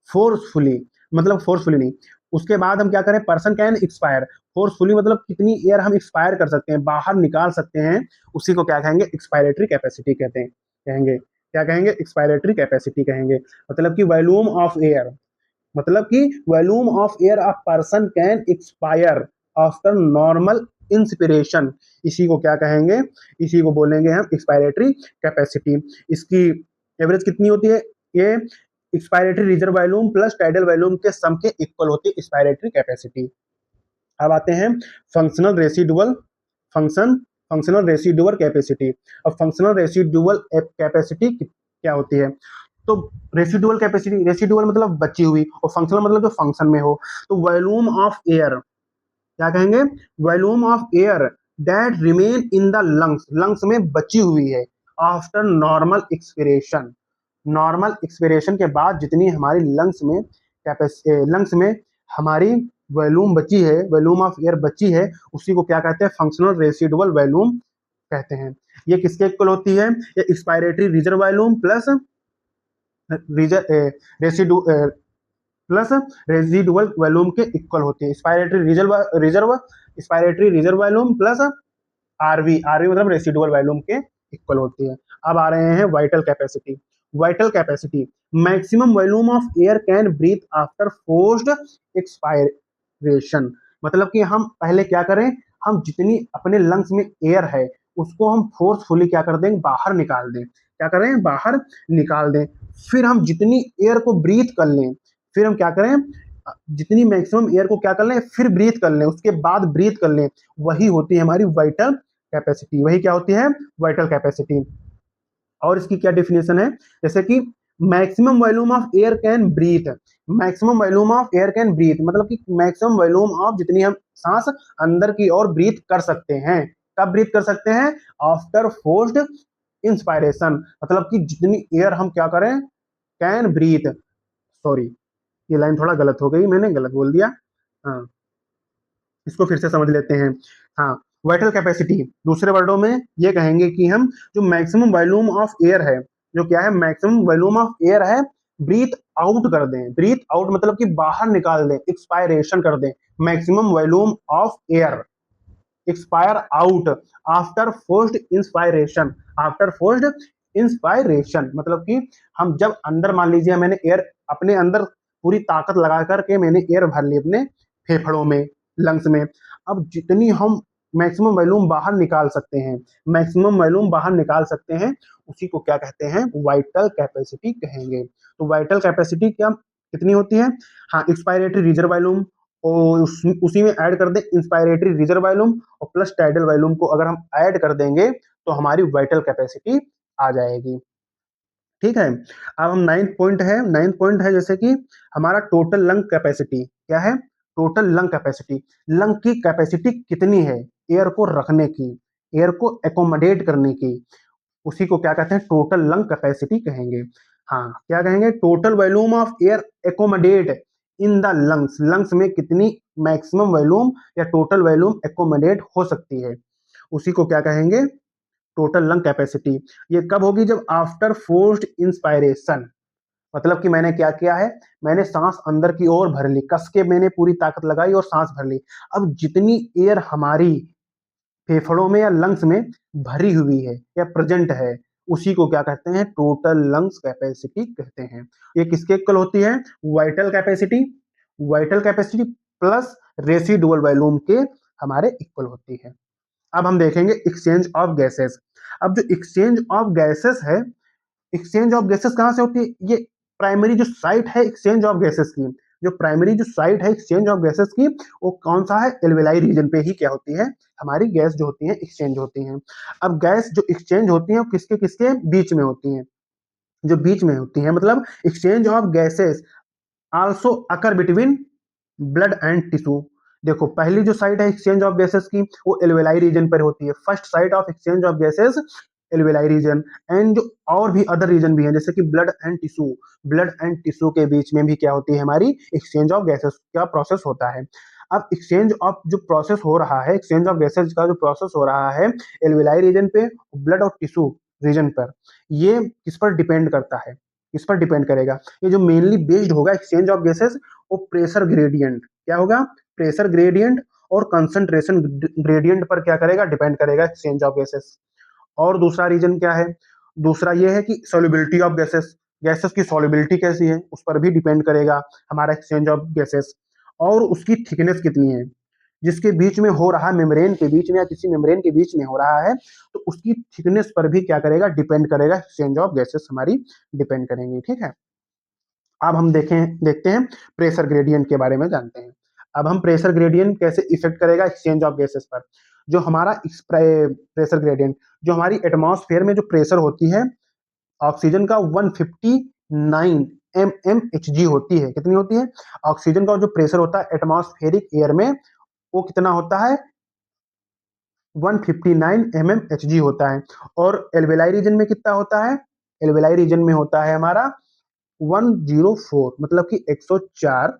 Speaker 1: फोर्सफुली, मतलब फोर्सफुली नहीं, उसके बाद हम क्या करें, पर्सन कैन एक्सपायर, फोर्सफुली मतलब कितनी एयर हम एक्सपायर कर सकते हैं, बाहर निकाल सकते हैं, उसी को क्या कहेंगे, एक्सपायरेटरी कैपेसिटी कहते हैं, कहेंगे क्या कहेंगे, एक्सपायरेटरी कैपेसिटी कहेंगे। मतलब कि वॉल्यूम ऑफ एयर, मतलब कि volume of air a person can expire after normal inspiration, इसी को क्या कहेंगे, इसी को बोलेंगे हम एक्सपायरेटरी कैपेसिटी। इसकी एवरेज कितनी होती है, ये expiratory reserve volume plus tidal volume के सम के इक्वल होती है एक्सपायरेटरी कैपेसिटी। अब आते हैं functional residual, function functional residual capacity. अब फंक्शनल रेसिडुअल कैपेसिटी क्या होती है, तो रेसिडुअल कैपेसिटी, रेसिडुअल मतलब बची हुई, और फंक्शनल मतलब जो फंक्शन में हो। तो वॉल्यूम ऑफ एयर क्या कहेंगे, volume of air that remain in the lungs, lungs में बची हुई है after normal expiration, normal expiration के बाद जितनी हमारी लंग्स में लंग्स में हमारी वॉल्यूम बची है, वॉल्यूम ऑफ एयर बची है, उसी को क्या कहते हैं, फंक्शनल रेसिडुअल वॉल्यूम कहते हैं। ये किसके इक्वल होती है, ये expiratory reserve volume plus residual plus residual volume के इक्वल होती है। Expiratory reserve expiratory reserve volume plus RV, RV मतलब रेसिडुअल वॉल्यूम के इक्वल होती है। अब आ रहे हैं vital capacity. Vital capacity, maximum volume of air can breathe after forced expiration. मतलब कि हम पहले क्या करें, हम जितनी अपने लंग्स में एयर है, उसको हम फोर्सफुली क्या कर दें, बाहर निकाल दें, क्या करें, बाहर निकाल दें। फिर हम जितनी एयर को ब्रीथ कर लें, फिर हम क्या करें, जितनी मैक्सिमम एयर को क्या कर लें, फिर ब्रीथ कर लें, उसके बाद ब्रीथ कर लें, वही होती है हमारी वाइटल कैपेसिटी। वही क्या होती है, वाइटल कैपेसिटी। और इसकी क्या डिफिनेशन है, जैसे कि maximum volume of air can breathe, maximum volume of air can breathe मतलब कि मैक्सिमम वॉल्यूम ऑफ जितनी हम सांस अंदर की ओर ब्रीथ कर सकते हैं, कब ब्रीथ कर सकते हैं, आफ्टर फोर्स्ड इंस्पायरेशन, मतलब कि जितनी एयर हम क्या करें, कैन ब्रीथ, सॉरी ये लाइन थोड़ा गलत हो गई, मैंने गलत बोल दिया, हाँ इसको फिर से समझ लेते हैं। हाँ, वाइटल कैपेसिटी दूसरे वर्डों में ये कहेंगे कि हम जो मैक्सिमम वॉल्यूम ऑफ एयर है, जो क्या है, मैक्सिमम वॉल्यूम ऑफ एयर है, ब्रीथ आउट कर दें, ब्रीथ आउट मतलब कि बाहर निकाल दें, एक्सपायरेशन कर दें, maximum volume of air expire out after forced inspiration, after forced inspiration मतलब कि हम जब अंदर, मान लीजिए मैंने एयर अपने अंदर पूरी ताकत लगा करके मैंने एयर भर ली अपने फेफड़ों में, लंग्स में, अब जितनी हम मैक्सिमम वॉल्यूम बाहर निकाल सकते हैं, मैक्सिमम वॉल्यूम बाहर निकाल सकते हैं, उसी को क्या कहते हैं, वाइटल कैपेसिटी कहेंगे। तो वाइटल कैपेसिटी क्या कितनी होती है, हाँ, एक्सपायरेटरी रिजर्व वॉल्यूम और उसी में ऐड कर दे इंस्पायरेटरी रिजर्व वॉल्यूम और प्लस टाइडल वॉल्यूम को अगर हम ऐड कर देंगे तो हमारी वाइटल कैपेसिटी आ जाएगी। ठीक है, अब हम नाइन्थ पॉइंट है, नाइन्थ पॉइंट है जैसे कि हमारा टोटल लंग कैपेसिटी क्या है, टोटल लंग कैपेसिटी, लंग की कैपेसिटी कितनी है एयर को रखने की, एयर को एकोमोडेट करने की, उसी को क्या कहते हैं, टोटल लंग कैपेसिटी कहेंगे। हाँ, क्या कहेंगे, total volume of air accommodate in the lungs, lungs में कितनी मैक्सिमम वॉल्यूम या टोटल वॉल्यूम एकोमोडेट हो सकती है, उसी को क्या कहेंगे, टोटल लंग कैपेसिटी। ये कब होगी, जब आफ्टर फोर्स्ड इंस्पायरेशन, मतलब कि मैंने क्या किया है, मैंने सांस अंदर की ओर भर ली, कस के मैंने पूरी ताकत लगाई और सांस भर ली। अब जितनी एयर हमारी फेफड़ों में या लंग्स में भरी हुई है या प्रेजेंट है, उसी को क्या कहते हैं, टोटल लंग्स कैपेसिटी कहते हैं। ये किसके इक्वल होती है, vital capacity, vital capacity plus residual volume के हमारे इक्वल होती है। अब हम देखेंगे एक्सचेंज ऑफ गैसेस। अब जो एक्सचेंज ऑफ गैसेस है, एक्सचेंज ऑफ गैसेस कहाँ से होती है, ये प्राइमरी जो साइट है एक्सचेंज ऑफ गैसेस की, जो प्राइमरी जो साइट है एक्सचेंज ऑफ गैसेस की, वो कौन सा है, एल्वेलाई रीजन पे ही क्या होती है, हमारी गैस जो होती है एक्सचेंज होती हैं। अब गैस जो एक्सचेंज होती है वो किसके किसके बीच में होती हैं, जो बीच में होती है, मतलब exchange of gases also occur between blood and tissue. देखो पहली जो साइट है एक्सचेंज ऑफ गैसेस की वो एल्वेलाई रीजन पर होती है, first site of exchange of gases alveoli region. And जो और भी अदर रीजन भी है जैसे कि blood and tissue, blood and tissue के बीच में भी क्या होती है, हमारी एक्सचेंज ऑफ गैसेस का प्रोसेस होता है। अब एक्सचेंज ऑफ जो प्रोसेस हो रहा है, एक्सचेंज ऑफ गैसेस का जो प्रोसेस हो रहा है एल्वेलाई रीजन पे, ब्लड और टिश्यू रीजन पर, ये किस पर डिपेंड करता है, किस पर डिपेंड करेगा, ये जो मेनली बेस्ड होगा एक्सचेंज ऑफ गैसेस, वो प्रेशर ग्रेडियंट, क्या होगा, प्रेशर ग्रेडियंट और कंसंट्रेशन ग्रेडियंट पर क्या करेगा, डिपेंड करेगा एक्सचेंज ऑफ गैसेस। और दूसरा रीजन क्या है, दूसरा ये है कि सॉल्युबिलिटी ऑफ गैसेस, गैसेस की सॉल्युबिलिटी कैसी है उस पर भी डिपेंड करेगा हमारा एक्सचेंज ऑफ गैसेस। और उसकी थिकनेस कितनी है, जिसके बीच में हो रहा, मेम्ब्रेन के बीच में या किसी मेम्ब्रेन के बीच में हो रहा है, तो उसकी थिकनेस पर भी क्या करेगा, डिपेंड करेगा, एक्सचेंज ऑफ गैसेस हमारी डिपेंड करेंगे। ठीक है, अब हम देखते हैं प्रेशर ग्रेडियंट के बारे में जानते हैं। अब हम प्रेशर ग्रेडियंट कैसे इफेक्ट करेगा एक्सचेंज ऑफ गैसेस पर। जो हमारा प्रेशर ग्रेडियंट, जो हमारी एटमॉस्फेयर में जो प्रेशर होती है ऑक्सीजन का 159 mmHg होती है, कितनी होती है, ऑक्सीजन का जो प्रेशर होता है एटमॉस्फेरिक एयर में, वो कितना होता है, 159 mmHg होता है। और एल्वेलाई रीजन में कितना होता है, एल्वेलाई रीजन में होता है हमारा 104, मतलब कि 104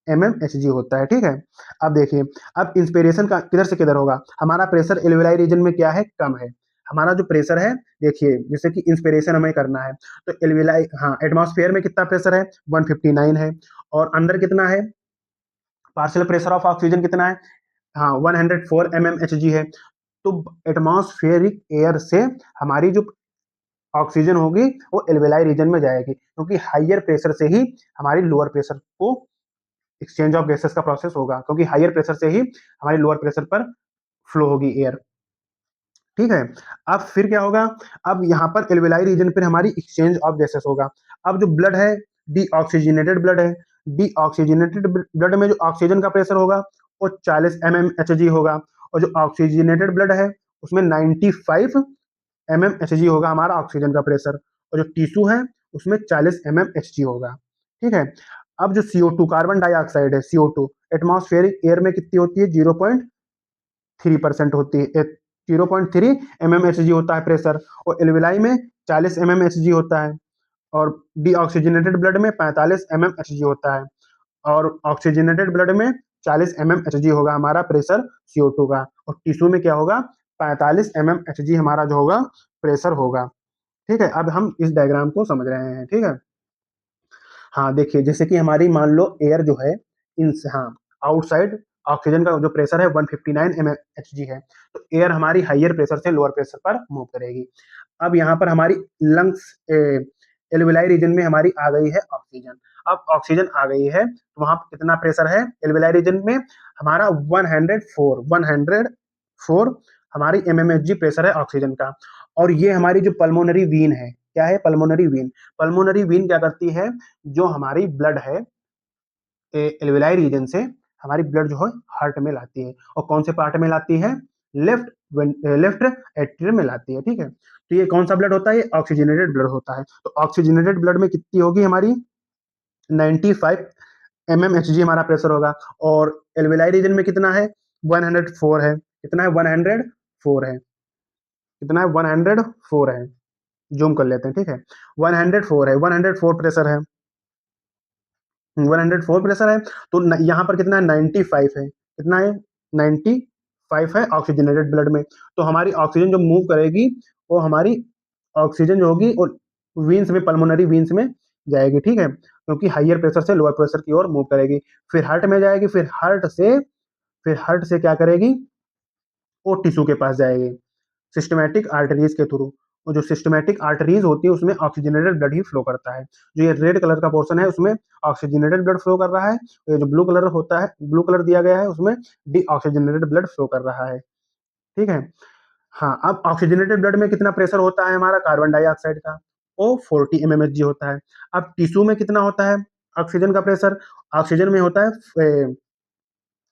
Speaker 1: mmHg होता है। ठीक है, अब देखिए, अब इंस्पिरेशन का किधर से किधर होगा, हमारा प्रेशर एल्वेलाई रीजन में क्या है, कम है। हमारा जो प्रेशर है, देखिए जैसे कि इंस्पिरेशन हमें करना है, तो एल्वेलाई, हाँ एटमॉस्फेयर में कितना प्रेशर है, 159 है। और अंदर कितना है, पार्शियल प्रेशर ऑफ ऑक्सीजन कितना है, हाँ 104 mmHg है। तो एटमॉस्फेरिक एयर से हमारी जो ऑक्सीजन होगी वो एल्वेलाई रीजन में जाएगी, क्योंकि हाइयर प्रेशर से ही हमारी लोअर प्रेशर को एक्सचेंज ऑफ गैसेस का प्रोसेस होगा, क्योंकि हायर प्रेशर से ही हमारी लोअर प्रेशर पर फ्लो होगी एयर। ठीक है, अब फिर क्या होगा, अब यहाँ पर एल्वेलाई रीजन पर हमारी एक्सचेंज ऑफ गैसेस होगा। अब जो ब्लड है, डीऑक्सीजनेटेड ब्लड है, डीऑक्सीजनेटेड ब्लड में जो ऑक्सीजन का प्रेशर होगा वो 40 mmHg होगा, और जो ऑक्सीजनेटेड ब्लड है उसमें 95 mmHg होगा हमारा ऑक्सीजन का प्रेशर, और जो टिश्यू है उसमें 40 mmHg होगा। ठीक है, अब जो CO2 कार्बन डाइऑक्साइड है, CO2 एटमॉस्फेरिक एयर में कितनी होती है, 0.3% होती है, 0.3 mmHg होता है प्रेशर, और एल्वेलाई में 40 mmHg होता है, और डीऑक्सीजनेटेड ब्लड में 45 mmHg होता है, और ऑक्सीजनेटेड ब्लड में 40 mmHg होगा हमारा प्रेशर CO2 का, और टिश्यू में क्या होगा, 45 mmHg हमारा जो होगा प्रेशर होगा। ठीक है, अब हम इस डायग्राम को समझ रहे हैं। ठीक है, हाँ देखिए, जैसे कि हमारी मान लो एयर जो है, इन, हाँ आउटसाइड ऑक्सीजन का जो प्रेशर है 159 mmHg है, तो एयर हमारी हाइयर प्रेशर से लोअर प्रेशर पर मूव करेगी। अब यहाँ पर हमारी लंग्स एल्वेलाई रीजन में हमारी आ गई है ऑक्सीजन। अब ऑक्सीजन आ गई है तो वहां पर कितना प्रेशर है एल्वेलाई रीजन में, हमारा 104 हमारी mmHg प्रेशर है ऑक्सीजन का। और ये हमारी जो पल्मोनरी वीन है, क्या है, पल्मोनरी वीन, पल्मोनरी वीन क्या करती है, जो हमारी ब्लड है एल्वेलाई रीजन से हमारी ब्लड जो है हार्ट में लाती है, और कौन से पार्ट में लाती है, लेफ्ट लेफ्ट एट्रियम में लाती है। ठीक है, तो ये कौन सा ब्लड होता है, ये ऑक्सीजनेटेड ब्लड होता है। तो ऑक्सीजनेटेड ब्लड में कितनी होगी हमारी, 95 mmHg हमारा प्रेशर होगा, और एल्वेलाई रीजन में कितना है, 104 है, कितना है, 104 है, कितना है, 104 है, जूम कर लेते हैं। ठीक है, 104 है, 104 प्रेशर है, 104 प्रेशर है। तो यहाँ पर कितना है, 95 है, कितना है, 95 है ऑक्सीजनेटेड ब्लड में। तो हमारी ऑक्सीजन जो मूव करेगी वो हमारी ऑक्सीजन जो होगी और वीन्स में, पल्मोनरी वीन्स में जाएगी, ठीक है, क्योंकि हाइयर प्रेशर से लोअर प्रेशर की ओर मूव करेगी। फिर हार्ट में जाएगी, फिर हार्ट से क्या करेगी, वो टिश्यू के पास जाएगी सिस्टमैटिक आर्टरीज के थ्रू। और जो सिस्टमैटिक आर्टरीज होती है उसमें ऑक्सीजनेटेड ब्लड ही फ्लो करता है। जो ये रेड कलर का पोर्शन है उसमें ऑक्सीजनेटेड ब्लड फ्लो कर रहा है, ये जो ब्लू कलर होता है, ब्लू कलर दिया गया है, उसमें डीऑक्सीजनेटेड ब्लड फ्लो कर रहा है, ठीक है। हाँ, अब ऑक्सीजनेटेड ब्लड में कितना प्रेशर होता है हमारा कार्बन डाइऑक्साइड का, वो 40 mmHg होता है। अब टिश्यू में कितना होता है ऑक्सीजन का प्रेशर, ऑक्सीजन में होता है,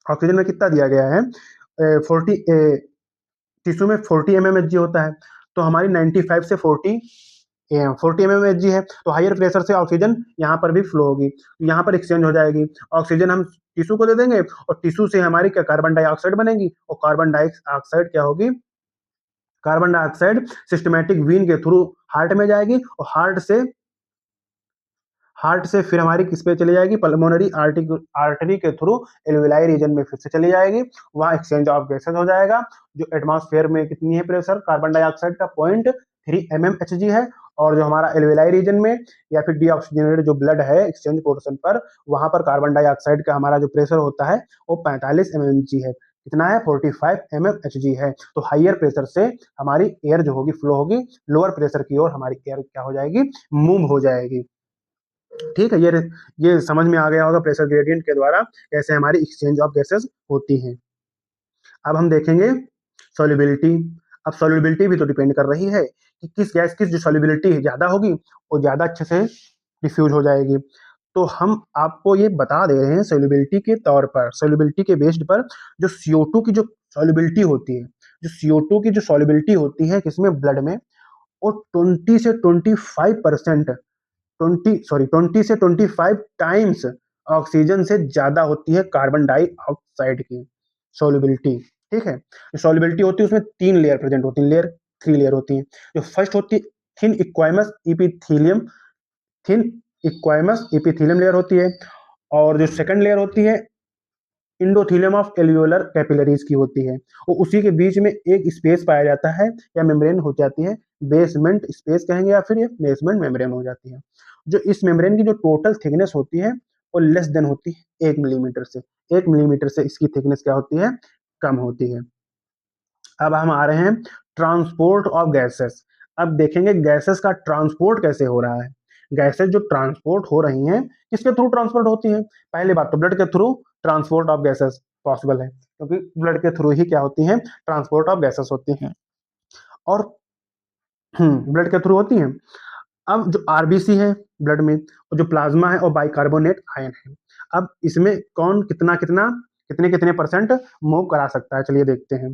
Speaker 1: ऑक्सीजन में कितना दिया गया है, 40, टिश्यू में 40 mmHg होता है। तो हमारी 95 से 40 mmHg है, तो हायर प्रेशर से ऑक्सीजन यहाँ पर भी फ्लो होगी, यहाँ पर एक्सचेंज हो जाएगी। ऑक्सीजन हम टिश्यू को दे देंगे और टिश्यू से हमारी क्या कार्बन डाइऑक्साइड बनेगी, और कार्बन डाइऑक्साइड क्या होगी, कार्बन डाइऑक्साइड सिस्टमैटिक वीन के थ्रू हार्ट में जाएगी, और हार्ट से फिर हमारी किस पे चली जाएगी, पल्मोनरी आर्टरी के थ्रू एल्विलाई रीजन में फिर से चली जाएगी, वहां एक्सचेंज ऑफ गैसेज हो जाएगा। जो एटमॉस्फेयर में कितनी है प्रेशर कार्बन डाइऑक्साइड का, 0.3 mmHg है। और जो हमारा एल्विलाई रीजन में या फिर डीऑक्सीजनेटेड जो ब्लड है एक्सचेंज पोर्शन पर, वहां पर कार्बन डाइऑक्साइड का हमारा जो प्रेशर होता है वो 45 mmHg है। कितना है, 45 mmHg है। तो हाइयर प्रेशर से हमारी एयर जो होगी फ्लो होगी, लोअर प्रेशर की ओर हमारी एयर क्या हो जाएगी, मूव हो जाएगी, ठीक है। ये समझ में आ गया होगा प्रेशर ग्रेडियंट के द्वारा कैसे हमारी एक्सचेंज ऑफ गैसेस होती हैं। अब हम देखेंगे सॉल्युबिलिटी। अब सॉल्युबिलिटी भी तो डिपेंड कर रही है कि किस गैस की जो सॉल्युबिलिटी ज़्यादा होगी वो ज़्यादा अच्छे से डिफ्यूज हो जाएगी। तो हम आपको ये बता दे रहे हैं सॉल्युबिलिटी के तौर पर, सॉल्युबिलिटी के बेस्ड पर, जो CO2 की जो सॉल्युबिलिटी होती है, जो CO2 की जो सॉल्युबिलिटी होती है किसमें, ब्लड में, वो 20 से 25 टाइम्स ऑक्सीजन से ज्यादा होती है कार्बन डाइऑक्साइड की सॉल्युबिलिटी, ठीक है। जो सॉल्युबिलिटी होती है उसमें 3 लेयर प्रेजेंट होती है, लेयर 3 लेयर होती है। जो फर्स्ट होती है thin squamous epithelium, thin squamous epithelium layer होती है। और जो सेकंड लेयर होती है इंडोथीलियम ऑफ एल्वियोलर कैपिलरीज की होती है, और उसी के बीच में एक स्पेस पाया जाता है या मेम्ब्रेन हो जाती है, बेसमेंट स्पेस कहेंगे या फिर ये बेसमेंट मेम्ब्रेन हो जाती है। जो इस मेम्ब्रेन की जो टोटल थिकनेस होती है वो लेस देन होती है 1 मिलीमीटर से, 1 मिलीमीटर से इसकी थिकनेस क्या होती है, कम होती है। अब हम आ रहे हैं ट्रांसपोर्ट ऑफ गैसेस। अब देखेंगे गैसेस का ट्रांसपोर्ट कैसे हो रहा है। गैसेस जो ट्रांसपोर्ट हो रही हैं किसके थ्रू ट्रांसपोर्ट होती हैं, पहली बात तो ब्लड के through transport of gases possible है, क्योंकि ब्लड के थ्रू ही क्या होती हैं, ट्रांसपोर्ट ऑफ गैसेस होती हैं। और ब्लड के थ्रू होती हैं। अब जो आरबीसी है ब्लड में, और जो प्लाज्मा है और बाइकार्बोनेट आयन है, अब इसमें कौन कितना कितना कितने कितने परसेंट मूव करा सकता है, चलिए देखते हैं।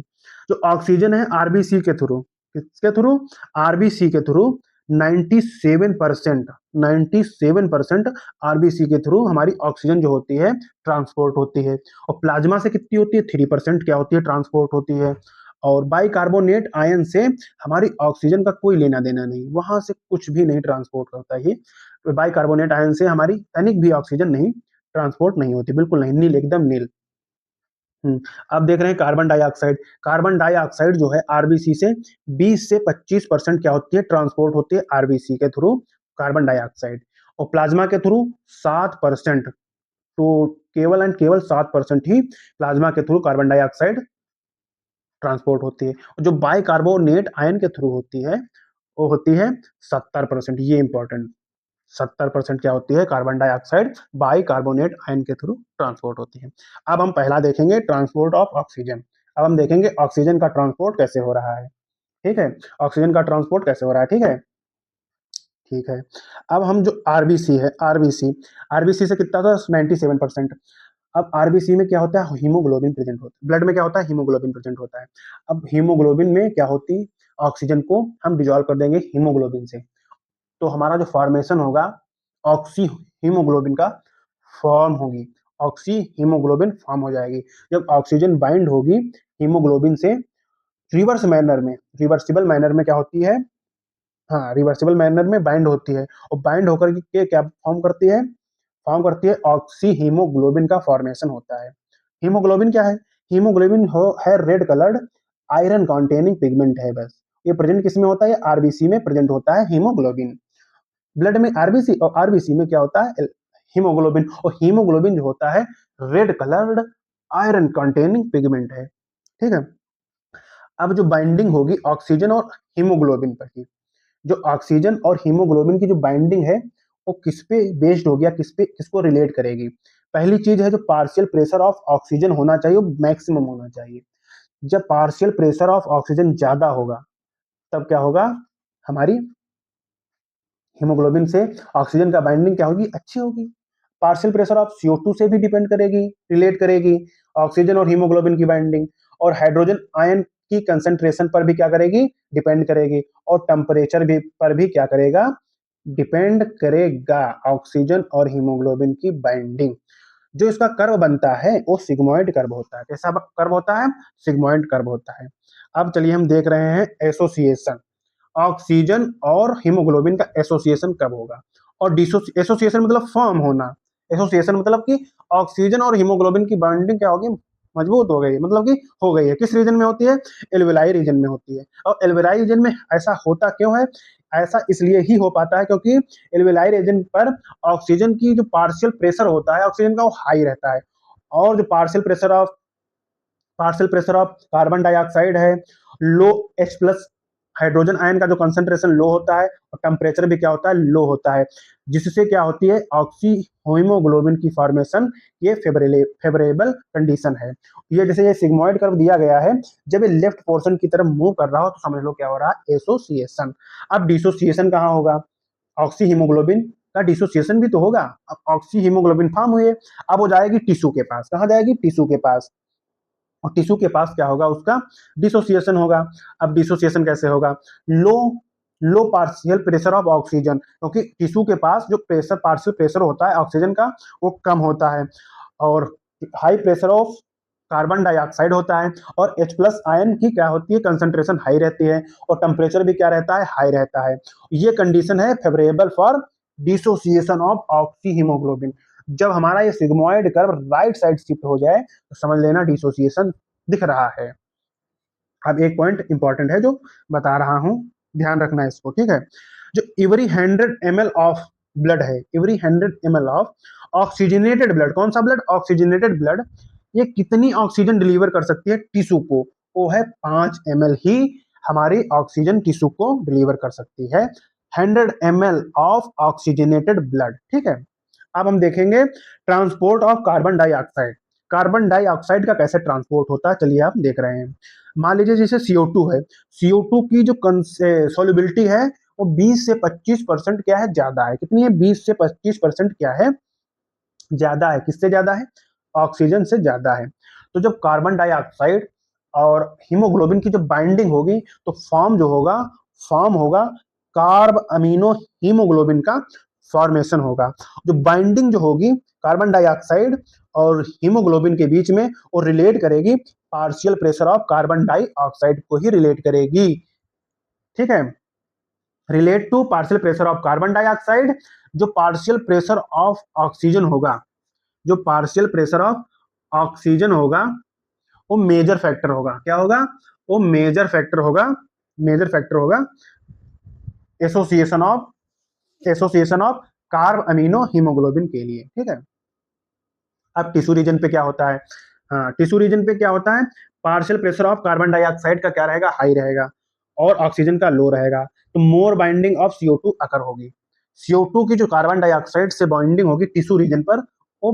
Speaker 1: जो ऑक्सीजन है आरबीसी के थ्रू, किसके थ्रू, आरबीसी के थ्रू 97%, 97% आरबीसी के थ्रू हमारी ऑक्सीजन जो होती है ट्रांसपोर्ट होती है। और प्लाज्मा से कितनी होती है, 3% क्या होती है, ट्रांसपोर्ट होती है। और बाइकार्बोनेट आयन से हमारी ऑक्सीजन का कोई लेना देना नहीं, वहां से कुछ भी नहीं ट्रांसपोर्ट करता ही। तो बाइकार्बोनेट आयन से हमारी तनिक भी ऑक्सीजन नहीं ट्रांसपोर्ट नहीं होती, बिल्कुल नहीं, नील, एकदम नील। अब देख रहे हैं कार्बन डाइऑक्साइड। कार्बन डाइऑक्साइड जो है आरबीसी से 20 से 25% क्या होती है, ट्रांसपोर्ट होती है आरबीसी के थ्रू कार्बन डाइऑक्साइड। और प्लाज्मा के थ्रू 7%, तो केवल एंड केवल 7% ही प्लाज्मा के थ्रू कार्बन डाइऑक्साइड ट्रांसपोर्ट होती है। और जो बाइकार्बोनेट आयन के थ्रू होती है वो होती है 70%, ये इंपॉर्टेंट, 70% क्या होती है, कार्बन डाइऑक्साइड बाइकार्बोनेट आयन के थ्रू ट्रांसपोर्ट होती है। अब हम पहला देखेंगे ट्रांसपोर्ट ऑफ ऑक्सीजन। अब हम देखेंगे ऑक्सीजन का ट्रांसपोर्ट कैसे हो रहा है, ठीक है, ऑक्सीजन का ट्रांसपोर्ट कैसे हो रहा है, ठीक है, ठीक है। अब हम जो आरबीसी है, आरबीसी से कितना था, 97%। अब आरबीसी में क्या होता है, हीमोग्लोबिन प्रेजेंट होता है, ब्लड में क्या होता है, हीमोग्लोबिन प्रेजेंट होता है। अब हीमोग्लोबिन में क्या होती, ऑक्सीजन को हम डिजोल्व कर देंगे हीमोग्लोबिन से, तो हमारा जो फॉर्मेशन होगा ऑक्सी हीमोग्लोबिन का फॉर्म होगी, ऑक्सी हीमोग्लोबिन फॉर्म हो जाएगी। जब ऑक्सीजन बाइंड होगी हीमोग्लोबिन से रिवर्स मैनर में, रिवर्सिबल मैनर में क्या होती है, हाँ रिवर्सिबल मैनर में बाइंड होती है, और बाइंड होकर के क्या फॉर्म करती है ऑक्सी हीमोग्लोबिन का फॉर्मेशन होता है। हीमोग्लोबिन क्या है, हीमोग्लोबिन है red coloured iron containing pigment है, बस ये प्रेजेंट किस में होता है, आरबीसी में प्रेजेंट होता है हीमोग्लोबिन। ब्लड में आरबीसी, और आरबीसी में क्या होता है, हीमोग्लोबिन, और हीमोग्लोबिन जो होता है red coloured iron containing pigment है। ठीक है। अब जो बाइंडिंग होगी ऑक्सीजन और हीमोग्लोबिन पर की, जो ऑक्सीजन और हीमोग्लोबिन की जो बाइंडिंग है वो किस पे बेस्ड हो गया, किस पे, किसको रिलेट करेगी। पहली चीज है जो पार्शियल प्रेशर ऑफ ऑक्सीजन होना चाहिए, वो मैक्सिमम होना चाहिए। जब पार्शियल प्रेशर ऑफ ऑक्सीजन ज्यादा होगा तब क्या होगा, हमारी हीमोग्लोबिन से ऑक्सीजन का बाइंडिंग क्या होगी, अच्छी होगी। पार्शियल प्रेशर ऑफ CO2 से भी डिपेंड करेगी, रिलेट करेगी ऑक्सीजन और हीमोग्लोबिन की बाइंडिंग। और हाइड्रोजन आयन की कंसंट्रेशन पर भी क्या करेगी, डिपेंड करेगी। और टेम्परेचर भी पर भी क्या करेगा, डिपेंड करेगा ऑक्सीजन और हीमोग्लोबिन की बाइंडिंग। जो इसका कर्व बनता है वो सिग्मोइड कर्व होता है। कैसा कर्व होता है, सिग्मोइड कर्व होता है। अब चलिए हम देख रहे हैं एसोसिएशन, ऑक्सीजन और हीमोग्लोबिन का एसोसिएशन कब होगा। और डिसो एसोसिएशन मतलब फॉर्म होना, एसोसिएशन मतलब कि ऑक्सीजन और हीमोग्लोबिन की बॉन्डिंग क्या होगी, मजबूत हो गई, मतलब कि हो गई है। किस रीजन में होती है, एल्वेलाई रीजन में होती है। और एल्वेलाई रीजन में ऐसा होता क्यों है, ऐसा इसलिए ही हो पाता है क्योंकि एल्वेलाई रीजन पर ऑक्सीजन की जो पार्शियल प्रेशर होता है ऑक्सीजन का वो हाई रहता है, और जो partial pressure of carbon dioxide है लो, H+ हाइड्रोजन आयन का जो कंसंट्रेशन लो होता है, और टेम्परेचर भी क्या होता है, लो होता है। जिससे क्या होती है, ऑक्सी हीमोग्लोबिन की फॉर्मेशन, ये फेवरेबल कंडीशन है। ये जैसे ये सिग्मोइड कर्व दिया गया है, जब ये लेफ्ट पोर्शन की तरफ मूव कर रहा हो तो समझ लो क्या हो रहा है, एसोसिएशन। अब डिसोसिएशन कहाँ होगा, ऑक्सी हीमोग्लोबिन का डिसोसिएशन भी तो होगा। अब ऑक्सी हीमोग्लोबिन फॉर्म हुए, अब वो जाएगी टिश्यू के पास, कहाँ जाएगी, टिश्यू के पास। और टिश्यू के पास क्या होगा, उसका डिसोसिएशन होगा। अब डिसोसिएशन कैसे होगा, लो लो पार्शियल प्रेशर ऑफ ऑक्सीजन, क्योंकि टिश्यू के पास जो प्रेशर, पार्शियल प्रेशर होता है ऑक्सीजन का वो कम होता है, और high pressure of carbon dioxide होता है। और H+ आयन की क्या होती है, कंसंट्रेशन हाई रहती है, और टेम्परेचर भी क्या रहता है, हाई रहता है। ये कंडीशन है favourable for dissociation of oxy haemoglobin. जब हमारा ये sigmoid curve right side shift हो जाए तो समझ लेना डिसोसिएशन दिख रहा है। अब एक पॉइंट इंपॉर्टेंट है जो बता रहा हूं, ध्यान रखना है इसको, ठीक है। जो एवरी 100 ml ऑफ ब्लड है, every 100 ml of oxygenated blood, कौन सा ब्लड, ऑक्सीजनेटेड ब्लड, ये कितनी ऑक्सीजन डिलीवर कर सकती है टिश्यू को, वो है 5 ml ही हमारी ऑक्सीजन टिश्यू को डिलीवर कर सकती है, 100 ml ऑफ ऑक्सीजनेटेड ब्लड, ठीक है। अब हम देखेंगे transport of carbon dioxide. Carbon dioxide का कैसे ट्रांसपोर्ट होता है, चलिए आप देख रहे हैं। मान लीजिए जैसे CO2 है, CO2 की जो सॉल्युबिलिटी है वो 20 से 25% क्या है, ज्यादा है। कितनी है, 20 से 25% क्या है, ज्यादा है। किससे ज्यादा है, ऑक्सीजन से ज्यादा है। तो जब कार्बन डाइऑक्साइड और हीमोग्लोबिन की जब बाइंडिंग होगी तो फॉर्म होगा कार्ब अमीनो हीमोग्लोबिन का फॉर्मेशन होगा। जो बाइंडिंग जो होगी कार्बन डाइऑक्साइड और हीमोग्लोबिन के बीच में, वो रिलेट करेगी partial pressure of carbon dioxide को ही रिलेट करेगी, ठीक है। Relate to partial pressure of carbon dioxide. जो पार्शियल प्रेशर ऑफ ऑक्सीजन होगा, जो पार्शियल प्रेशर ऑफ ऑक्सीजन होगा वो मेजर फैक्टर होगा, क्या होगा, वो मेजर फैक्टर होगा association of carb amino haemoglobin के लिए, ठीक है। अब टिश्यू रीजन पे क्या होता है, हाँ टिश्यू रीजन पे क्या होता है, partial pressure of carbon dioxide का क्या रहेगा, हाई रहेगा, और ऑक्सीजन का लो रहेगा। तो मोर बाइंडिंग ऑफ CO2 अकर होगी। CO2 की जो कार्बन डाइऑक्साइड से बाइंडिंग होगी टिश्यू रीजन पर, वो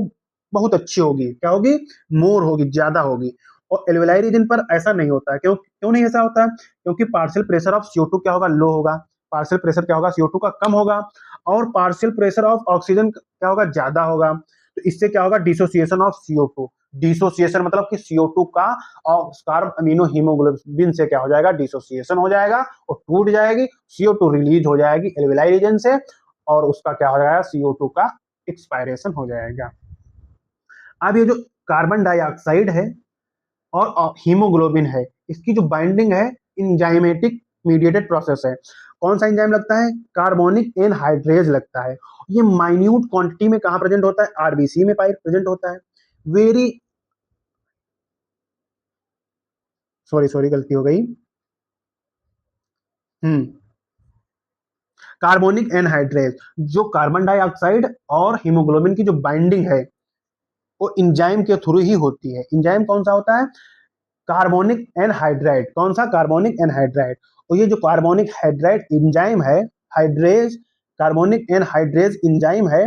Speaker 1: बहुत अच्छी होगी, क्या होगी, मोर होगी, ज्यादा होगी। और एल्वेलाई रीजन पर ऐसा नहीं होता है, क्यों क्यों नहीं ऐसा होता है, क्योंकि पार्शियल प्रेशर ऑफ CO2 क्या होगा, लो होगा। पार्शियल प्रेशर क्या होगा, CO2 का कम होगा, और पार्शियल प्रेशर ऑफ ऑक्सीजन क्या होगा, ज्यादा होगा। तो इससे क्या होगा, डिसोसिएशन ऑफ CO2। डिसोसिएशन मतलब कि CO2 का और कार्ब अमीनो हीमोग्लोबिन से क्या हो जाएगा, डिसोसिएशन हो जाएगा, और टूट जाएगी, CO2 रिलीज हो जाएगी एल्वेलाई रीजन से, और उसका क्या हो जाएगा, CO2 का एक्सपायरेशन हो जाएगा। अब ये जो कार्बन डाइऑक्साइड है और हीमोग्लोबिन है, इसकी जो बाइंडिंग है इंजाइमेटिक मीडिएटेड प्रोसेस है। कौन सा एंजाइम लगता है, कार्बोनिक एनहाइड्रेज लगता है। ये माइन्यूट क्वांटिटी में कहां प्रेजेंट होता है, आरबीसी में प्रेजेंट होता है। वेरी सॉरी सॉरी गलती हो गई। हम्म कार्बोनिक एनहाइड्रेज, जो कार्बन डाइऑक्साइड और हीमोग्लोबिन की जो बाइंडिंग है वो इंजाइम के थ्रू ही होती है। इंजाइम कौन सा होता है? Carbonic anhydride. कौन सा? Carbonic anhydride. और ये जो कार्बोनिक हाइड्राइड इंजाइम है, हाइड्रेज कार्बोनिक एनहाइड्रेज इंजाइम है,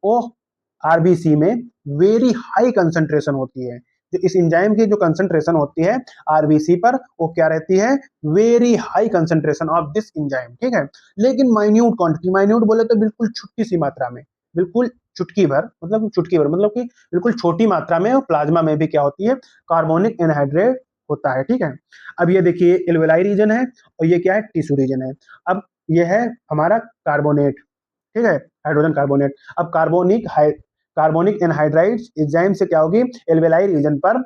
Speaker 1: वो आरबीसी में वेरी हाई कंसंट्रेशन होती है। जो इस इंजाइम की जो कंसंट्रेशन होती है आरबीसी पर, वो क्या रहती है? Very high concentration of this enzyme, ठीक है। लेकिन माइन्यूट क्वांटिटी, माइन्यूट बोले तो बिल्कुल छुट्टी सी मात्रा में, बिल्कुल चुटकी भर, मतलब चुटकी भर मतलब कि बिल्कुल छोटी मात्रा में, और प्लाज्मा में भी क्या होती है? कार्बोनिक एनहाइड्रेट होता है, ठीक है। अब ये देखिए एल्वेलाई रीजन है और ये क्या है? टिश्यू रीजन है। अब ये है हमारा कार्बोनेट, ठीक है, हाइड्रोजन कार्बोनेट। अब कार्बोनिक एनहाइड्राइड्स एंजाइम से क्या होगी? एल्वेलाई रीजन पर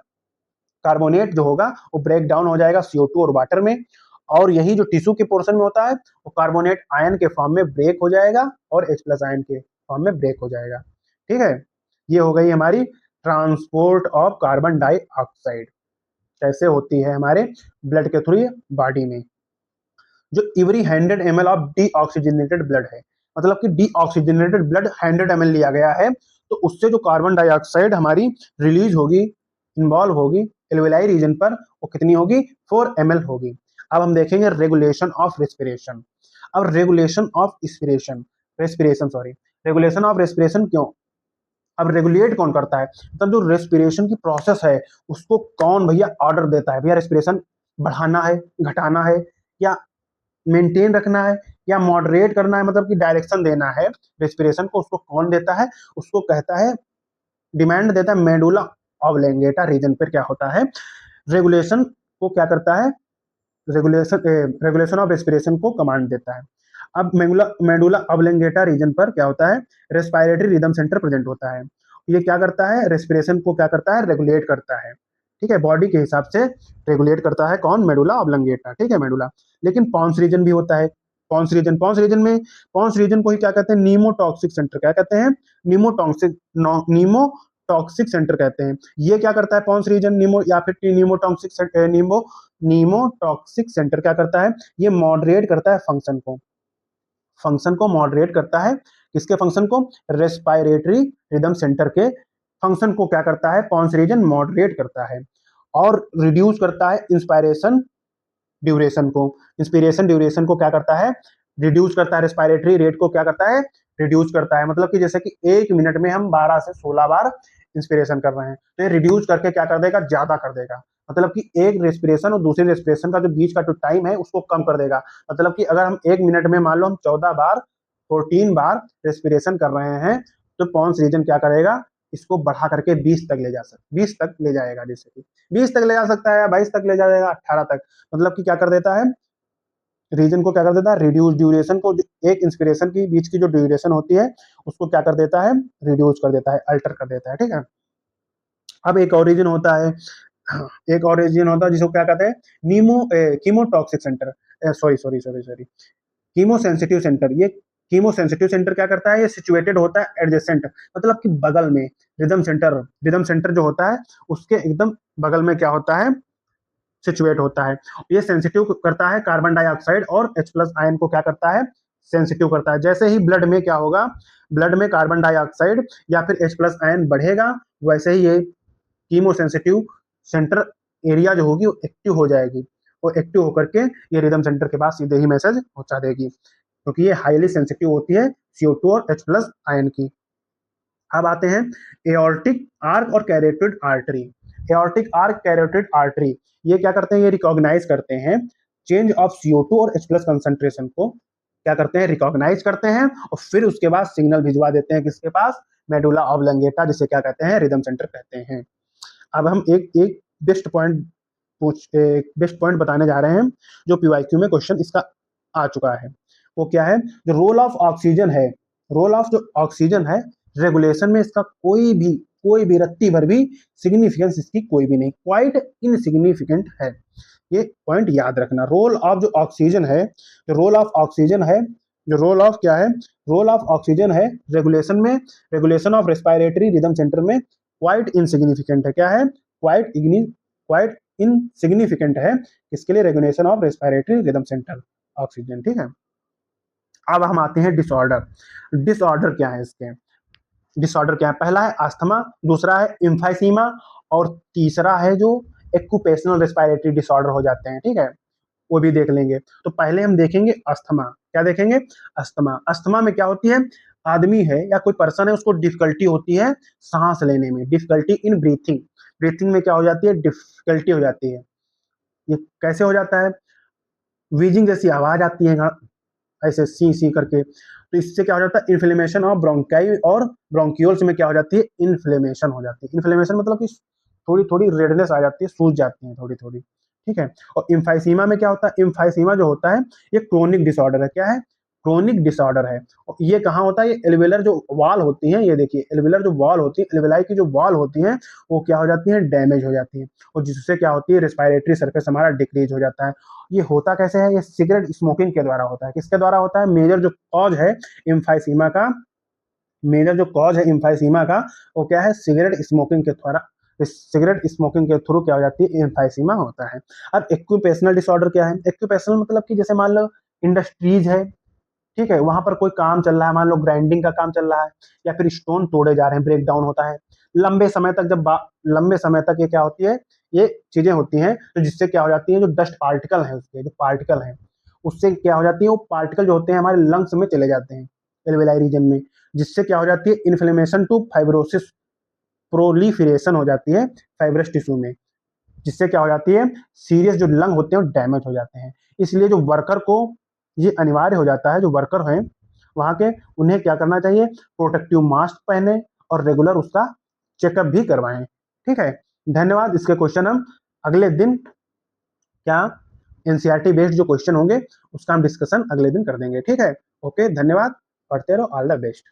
Speaker 1: कार्बोनेट जो होगा वो ब्रेक डाउन हो जाएगा CO2 और वाटर में, और यही जो टिश्यू के पोर्शन में होता है वो कार्बोनेट आयन के फॉर्म में ब्रेक हो जाएगा और H+ आयन के फॉर्म में ब्रेक हो जाएगा, ठीक है। ये हो गई हमारी ट्रांसपोर्ट ऑफ कार्बन डाइऑक्साइड, कैसे होती है हमारे ब्लड के थ्रू बॉडी में। जो every 100 ml of deoxygenated blood है, मतलब कि डीऑक्सीजनेटेड ब्लड 100 ml लिया गया है, तो उससे जो कार्बन डाइऑक्साइड हमारी रिलीज होगी, इन्वॉल्व होगी एल्वेलाई रीजन पर, वो कितनी होगी? 4 ml होगी। अब हम देखेंगे रेगुलेशन ऑफ रेस्पिरेशन। अब regulation of respiration, respiration sorry, regulation of respiration क्यों? अब रेगुलेट कौन करता है? तब जो रेस्पिरेशन की प्रोसेस है उसको कौन भैया ऑर्डर देता है? भैया रेस्पिरेशन बढ़ाना है, घटाना है, या मेंटेन रखना है, या मॉडरेट करना है, मतलब कि डायरेक्शन देना है रेस्पिरेशन को, उसको कौन देता है? उसको कहता है, डिमांड देता है मेडुला ऑब्लेंगेटा रीजन पर क्या होता है? रेगुलेशन को क्या करता है? रेगुलेशन ऑफ रेस्पिरेशन को कमांड देता है। अब मेडुला ऑब्लेंगेटा रीजन पर क्या होता है? रेस्पिरेटरी रिदम सेंटर प्रेजेंट होता है। ये क्या करता है? रेस्पिरेशन को क्या करता है? रेगुलेट करता है, ठीक है, बॉडी के हिसाब से रेगुलेट करता है। कौन? मेडुला ऑब्लेंगेटा, ठीक है, मेडुला। लेकिन पॉन्स रीजन भी होता है। पॉन्स रीजन को ही क्या कहते हैं? नीमोटॉक्सिक सेंटर। क्या कहते हैं? नीमोटॉक्सिक, नीमोटॉक्सिक सेंटर कहते हैं। ये क्या करता है? पॉन्स रीजन, नीमो या फिर नीमोटॉक्सिक सेंटर क्या करता है? ये मॉडरेट करता है फंक्शन को मॉडरेट करता है। किसके फंक्शन को? रेस्पिरेटरी रिदम सेंटर के फंक्शन को क्या करता है? पॉन्स रीजन मॉडरेट करता है, और रिड्यूस करता है इंस्पिरेशन ड्यूरेशन को क्या करता है? रिड्यूस करता है। रेस्पिरेटरी रेट को क्या करता है? रिड्यूस करता है। मतलब कि जैसे कि 1 मिनट में हम 12 से 16 बार इंस्पिरेशन कर रहे हैं, तो ये रिड्यूस करके क्या कर देगा? ज्यादा कर देगा। मतलब कि एक रेस्पिरेशन और दूसरी रेस्पिरेशन का जो बीच का जो टाइम है उसको कम कर देगा। मतलब कि अगर हम 1 मिनट में मान लो हम 14 बार, 14 बार रेस्पिरेशन कर रहे हैं, तो पॉन्स रीजन क्या करेगा? इसको बढ़ा करके 20 तक ले जाएगा। जैसे कि 20 तक ले जा सकता है, या 22 तक ले जाएगा, 18 तक। मतलब कि क्या कर देता है? रीजन को क्या कर देता है? रिड्यूस ड्यूरेशन को, एक इंस्पिरेशन की बीच की जो ड्यूरेशन होती है उसको क्या कर देता है? रिड्यूस कर देता है, अल्टर कर देता है, ठीक है। अब एक और रीजन होता है, जिसको क्या कहते हैं? Chemotoxic centre, sorry sorry sorry sorry chemosensitive centre. ये कीमोसेंसिटिव सेंटर क्या करता है? ये सिचुएटेड होता है एडजेसेंट, मतलब कि बगल में। रिदम सेंटर जो होता है उसके एकदम बगल में क्या होता है? सिचुएट होता है। ये सेंसिटिव करता है कार्बन डाइऑक्साइड और H+ आयन को, क्या करता है? सेंसिटिव करता है। जैसे ही ब्लड में क्या होगा? ब्लड में कार्बन डाइऑक्साइड या फिर H+ आयन बढ़ेगा, वैसे ही ये कीमोसेंसिटिव सेंटर एरिया जो होगी वो एक्टिव हो जाएगी। वो एक्टिव होकर के ये रिदम सेंटर के पास सीधे ही मैसेज पहुंचा देगी, क्योंकि ये हाईली सेंसिटिव होती है CO2 और H+ आयन की। अब आते हैं एओर्टिक आर्क और carotid artery. Aortic arch, carotid artery, ये क्या करते हैं? ये रिकॉग्नाइज करते हैं चेंज ऑफ CO2 और H+ कंसंट्रेशन को, क्या करते हैं? रिकॉग्नाइज करते हैं, और फिर उसके बाद सिग्नल भिजवा देते हैं किसके पास? मेडुला ऑब्लंगेटा, जिसे क्या कहते हैं? रिदम सेंटर कहते हैं। अब हम एक एक बेस्ट पॉइंट बताने जा रहे हैं, जो PYQ में क्वेश्चन इसका आ चुका है। वो क्या है? जो रोल ऑफ ऑक्सीजन है, जो ऑक्सीजन है रेगुलेशन में, इसका कोई भी रत्ती भर भी सिग्निफिकेंस इसकी कोई भी नहीं, क्वाइट इनसिग्निफिकेंट है। ये पॉइंट याद रखना। रोल ऑफ जो ऑक्सीजन है, जो रोल ऑफ क्या है? रोल ऑफ ऑक्सीजन है रेगुलेशन में, regulation of respiratory rhythm centre में क्वाइट इनसिग्निफिकेंट है। क्या है? क्वाइट इनसिग्निफिकेंट है। किसके लिए? Regulation of respiratory rhythm centre, oxygen, ठीक है। अब हम आते हैं डिसऑर्डर। डिसऑर्डर क्या है इसके? डिसऑर्डर क्या है? पहला है अस्थमा, दूसरा है इम्फाइसीमा, और तीसरा है जो एक्यूपेशनल रेस्पिरेटरी डिसऑर्डर हो जाते हैं, ठीक है, वो भी देख लेंगे। तो पहले हम देखेंगे अस्थमा। क्या देखेंगे? अस्थमा। अस्थमा में क्या होती है? आदमी है या कोई पर्सन है, उसको डिफिकल्टी होती है सांस लेने में, डिफिकल्टी इन ब्रीथिंग। ब्रीथिंग में क्या हो जाती है? डिफिकल्टी हो जाती है। ये कैसे हो जाता है? वीजिंग जैसी आवाज आती है ऐसे सी सी करके। तो इससे क्या हो जाता है? इन्फ्लेमेशन ऑफ ब्रोंकाई और ब्रोंक्यूल्स में क्या हो जाती है? इन्फ्लेमेशन हो जाती है। इन्फ्लेमेशन मतलब कि थोड़ी थोड़ी रेडनेस आ जाती है, सूज जाती है थोड़ी थोड़ी, ठीक है। और इम्फाइसीमा में क्या होता है? इम्फाइसीमा जो होता है ये क्रोनिक डिसऑर्डर है। क्या है? क्रोनिक डिसऑर्डर है। और ये कहाँ होता है? ये एल्वेलर जो वॉल होती है, ये देखिए एल्वेलर जो वॉल होती है, एल्वेलाई की जो वॉल होती है, वो क्या हो जाती है? डैमेज हो जाती है। और जिससे क्या होती है? रेस्पिरेटरी सरफेस हमारा डिक्रीज हो जाता है। ये होता कैसे है? ये सिगरेट स्मोकिंग के द्वारा होता है। किसके द्वारा होता है? मेजर जो कॉज है इम्फाइसीमा का, मेजर जो कॉज है इम्फाइसीमा का, वो क्या है? सिगरेट स्मोकिंग के द्वारा। इस सिगरेट स्मोकिंग के थ्रू क्या हो जाती है? इम्फाइसीमा होता है। अब एक्यूपेशनल डिसऑर्डर क्या है? एक्यूपेशनल मतलब कि जैसे मान लो इंडस्ट्रीज है, ठीक है, वहां पर कोई काम चल रहा है, मान लो ग्राइंडिंग का काम चल रहा है, या फिर स्टोन तोड़े जा रहे हैं, ब्रेक डाउन होता है लंबे समय तक। लंबे समय तक ये क्या होती है? ये चीजें होती हैं, तो जिससे क्या हो जाती है? जो डस्ट पार्टिकल है, उसके जो पार्टिकल है, उससे क्या हो जाती है? वो पार्टिकल जो होते हैं हमारे लंग्स में चले जाते हैं, एल्वेलाई रीजन में, जिससे क्या हो जाती है? इन्फ्लेमेशन टू फाइब्रोसिस, प्रोलीफरेशन हो जाती है फाइब्रस टिश्यू में, जिससे क्या हो जाती है? सीरियस जो लंग होते हैं वो डैमेज हो जाते हैं। इसलिए जो वर्कर को ये अनिवार्य हो जाता है, जो वर्कर हैं वहां के, उन्हें क्या करना चाहिए? प्रोटेक्टिव मास्क पहने और रेगुलर उसका चेकअप भी करवाएं, ठीक है। धन्यवाद। इसके क्वेश्चन हम अगले दिन क्या एनसीईआरटी बेस्ड जो क्वेश्चन होंगे उसका हम डिस्कशन अगले दिन कर देंगे, ठीक है। ओके, धन्यवाद। पढ़ते रहो। All the best.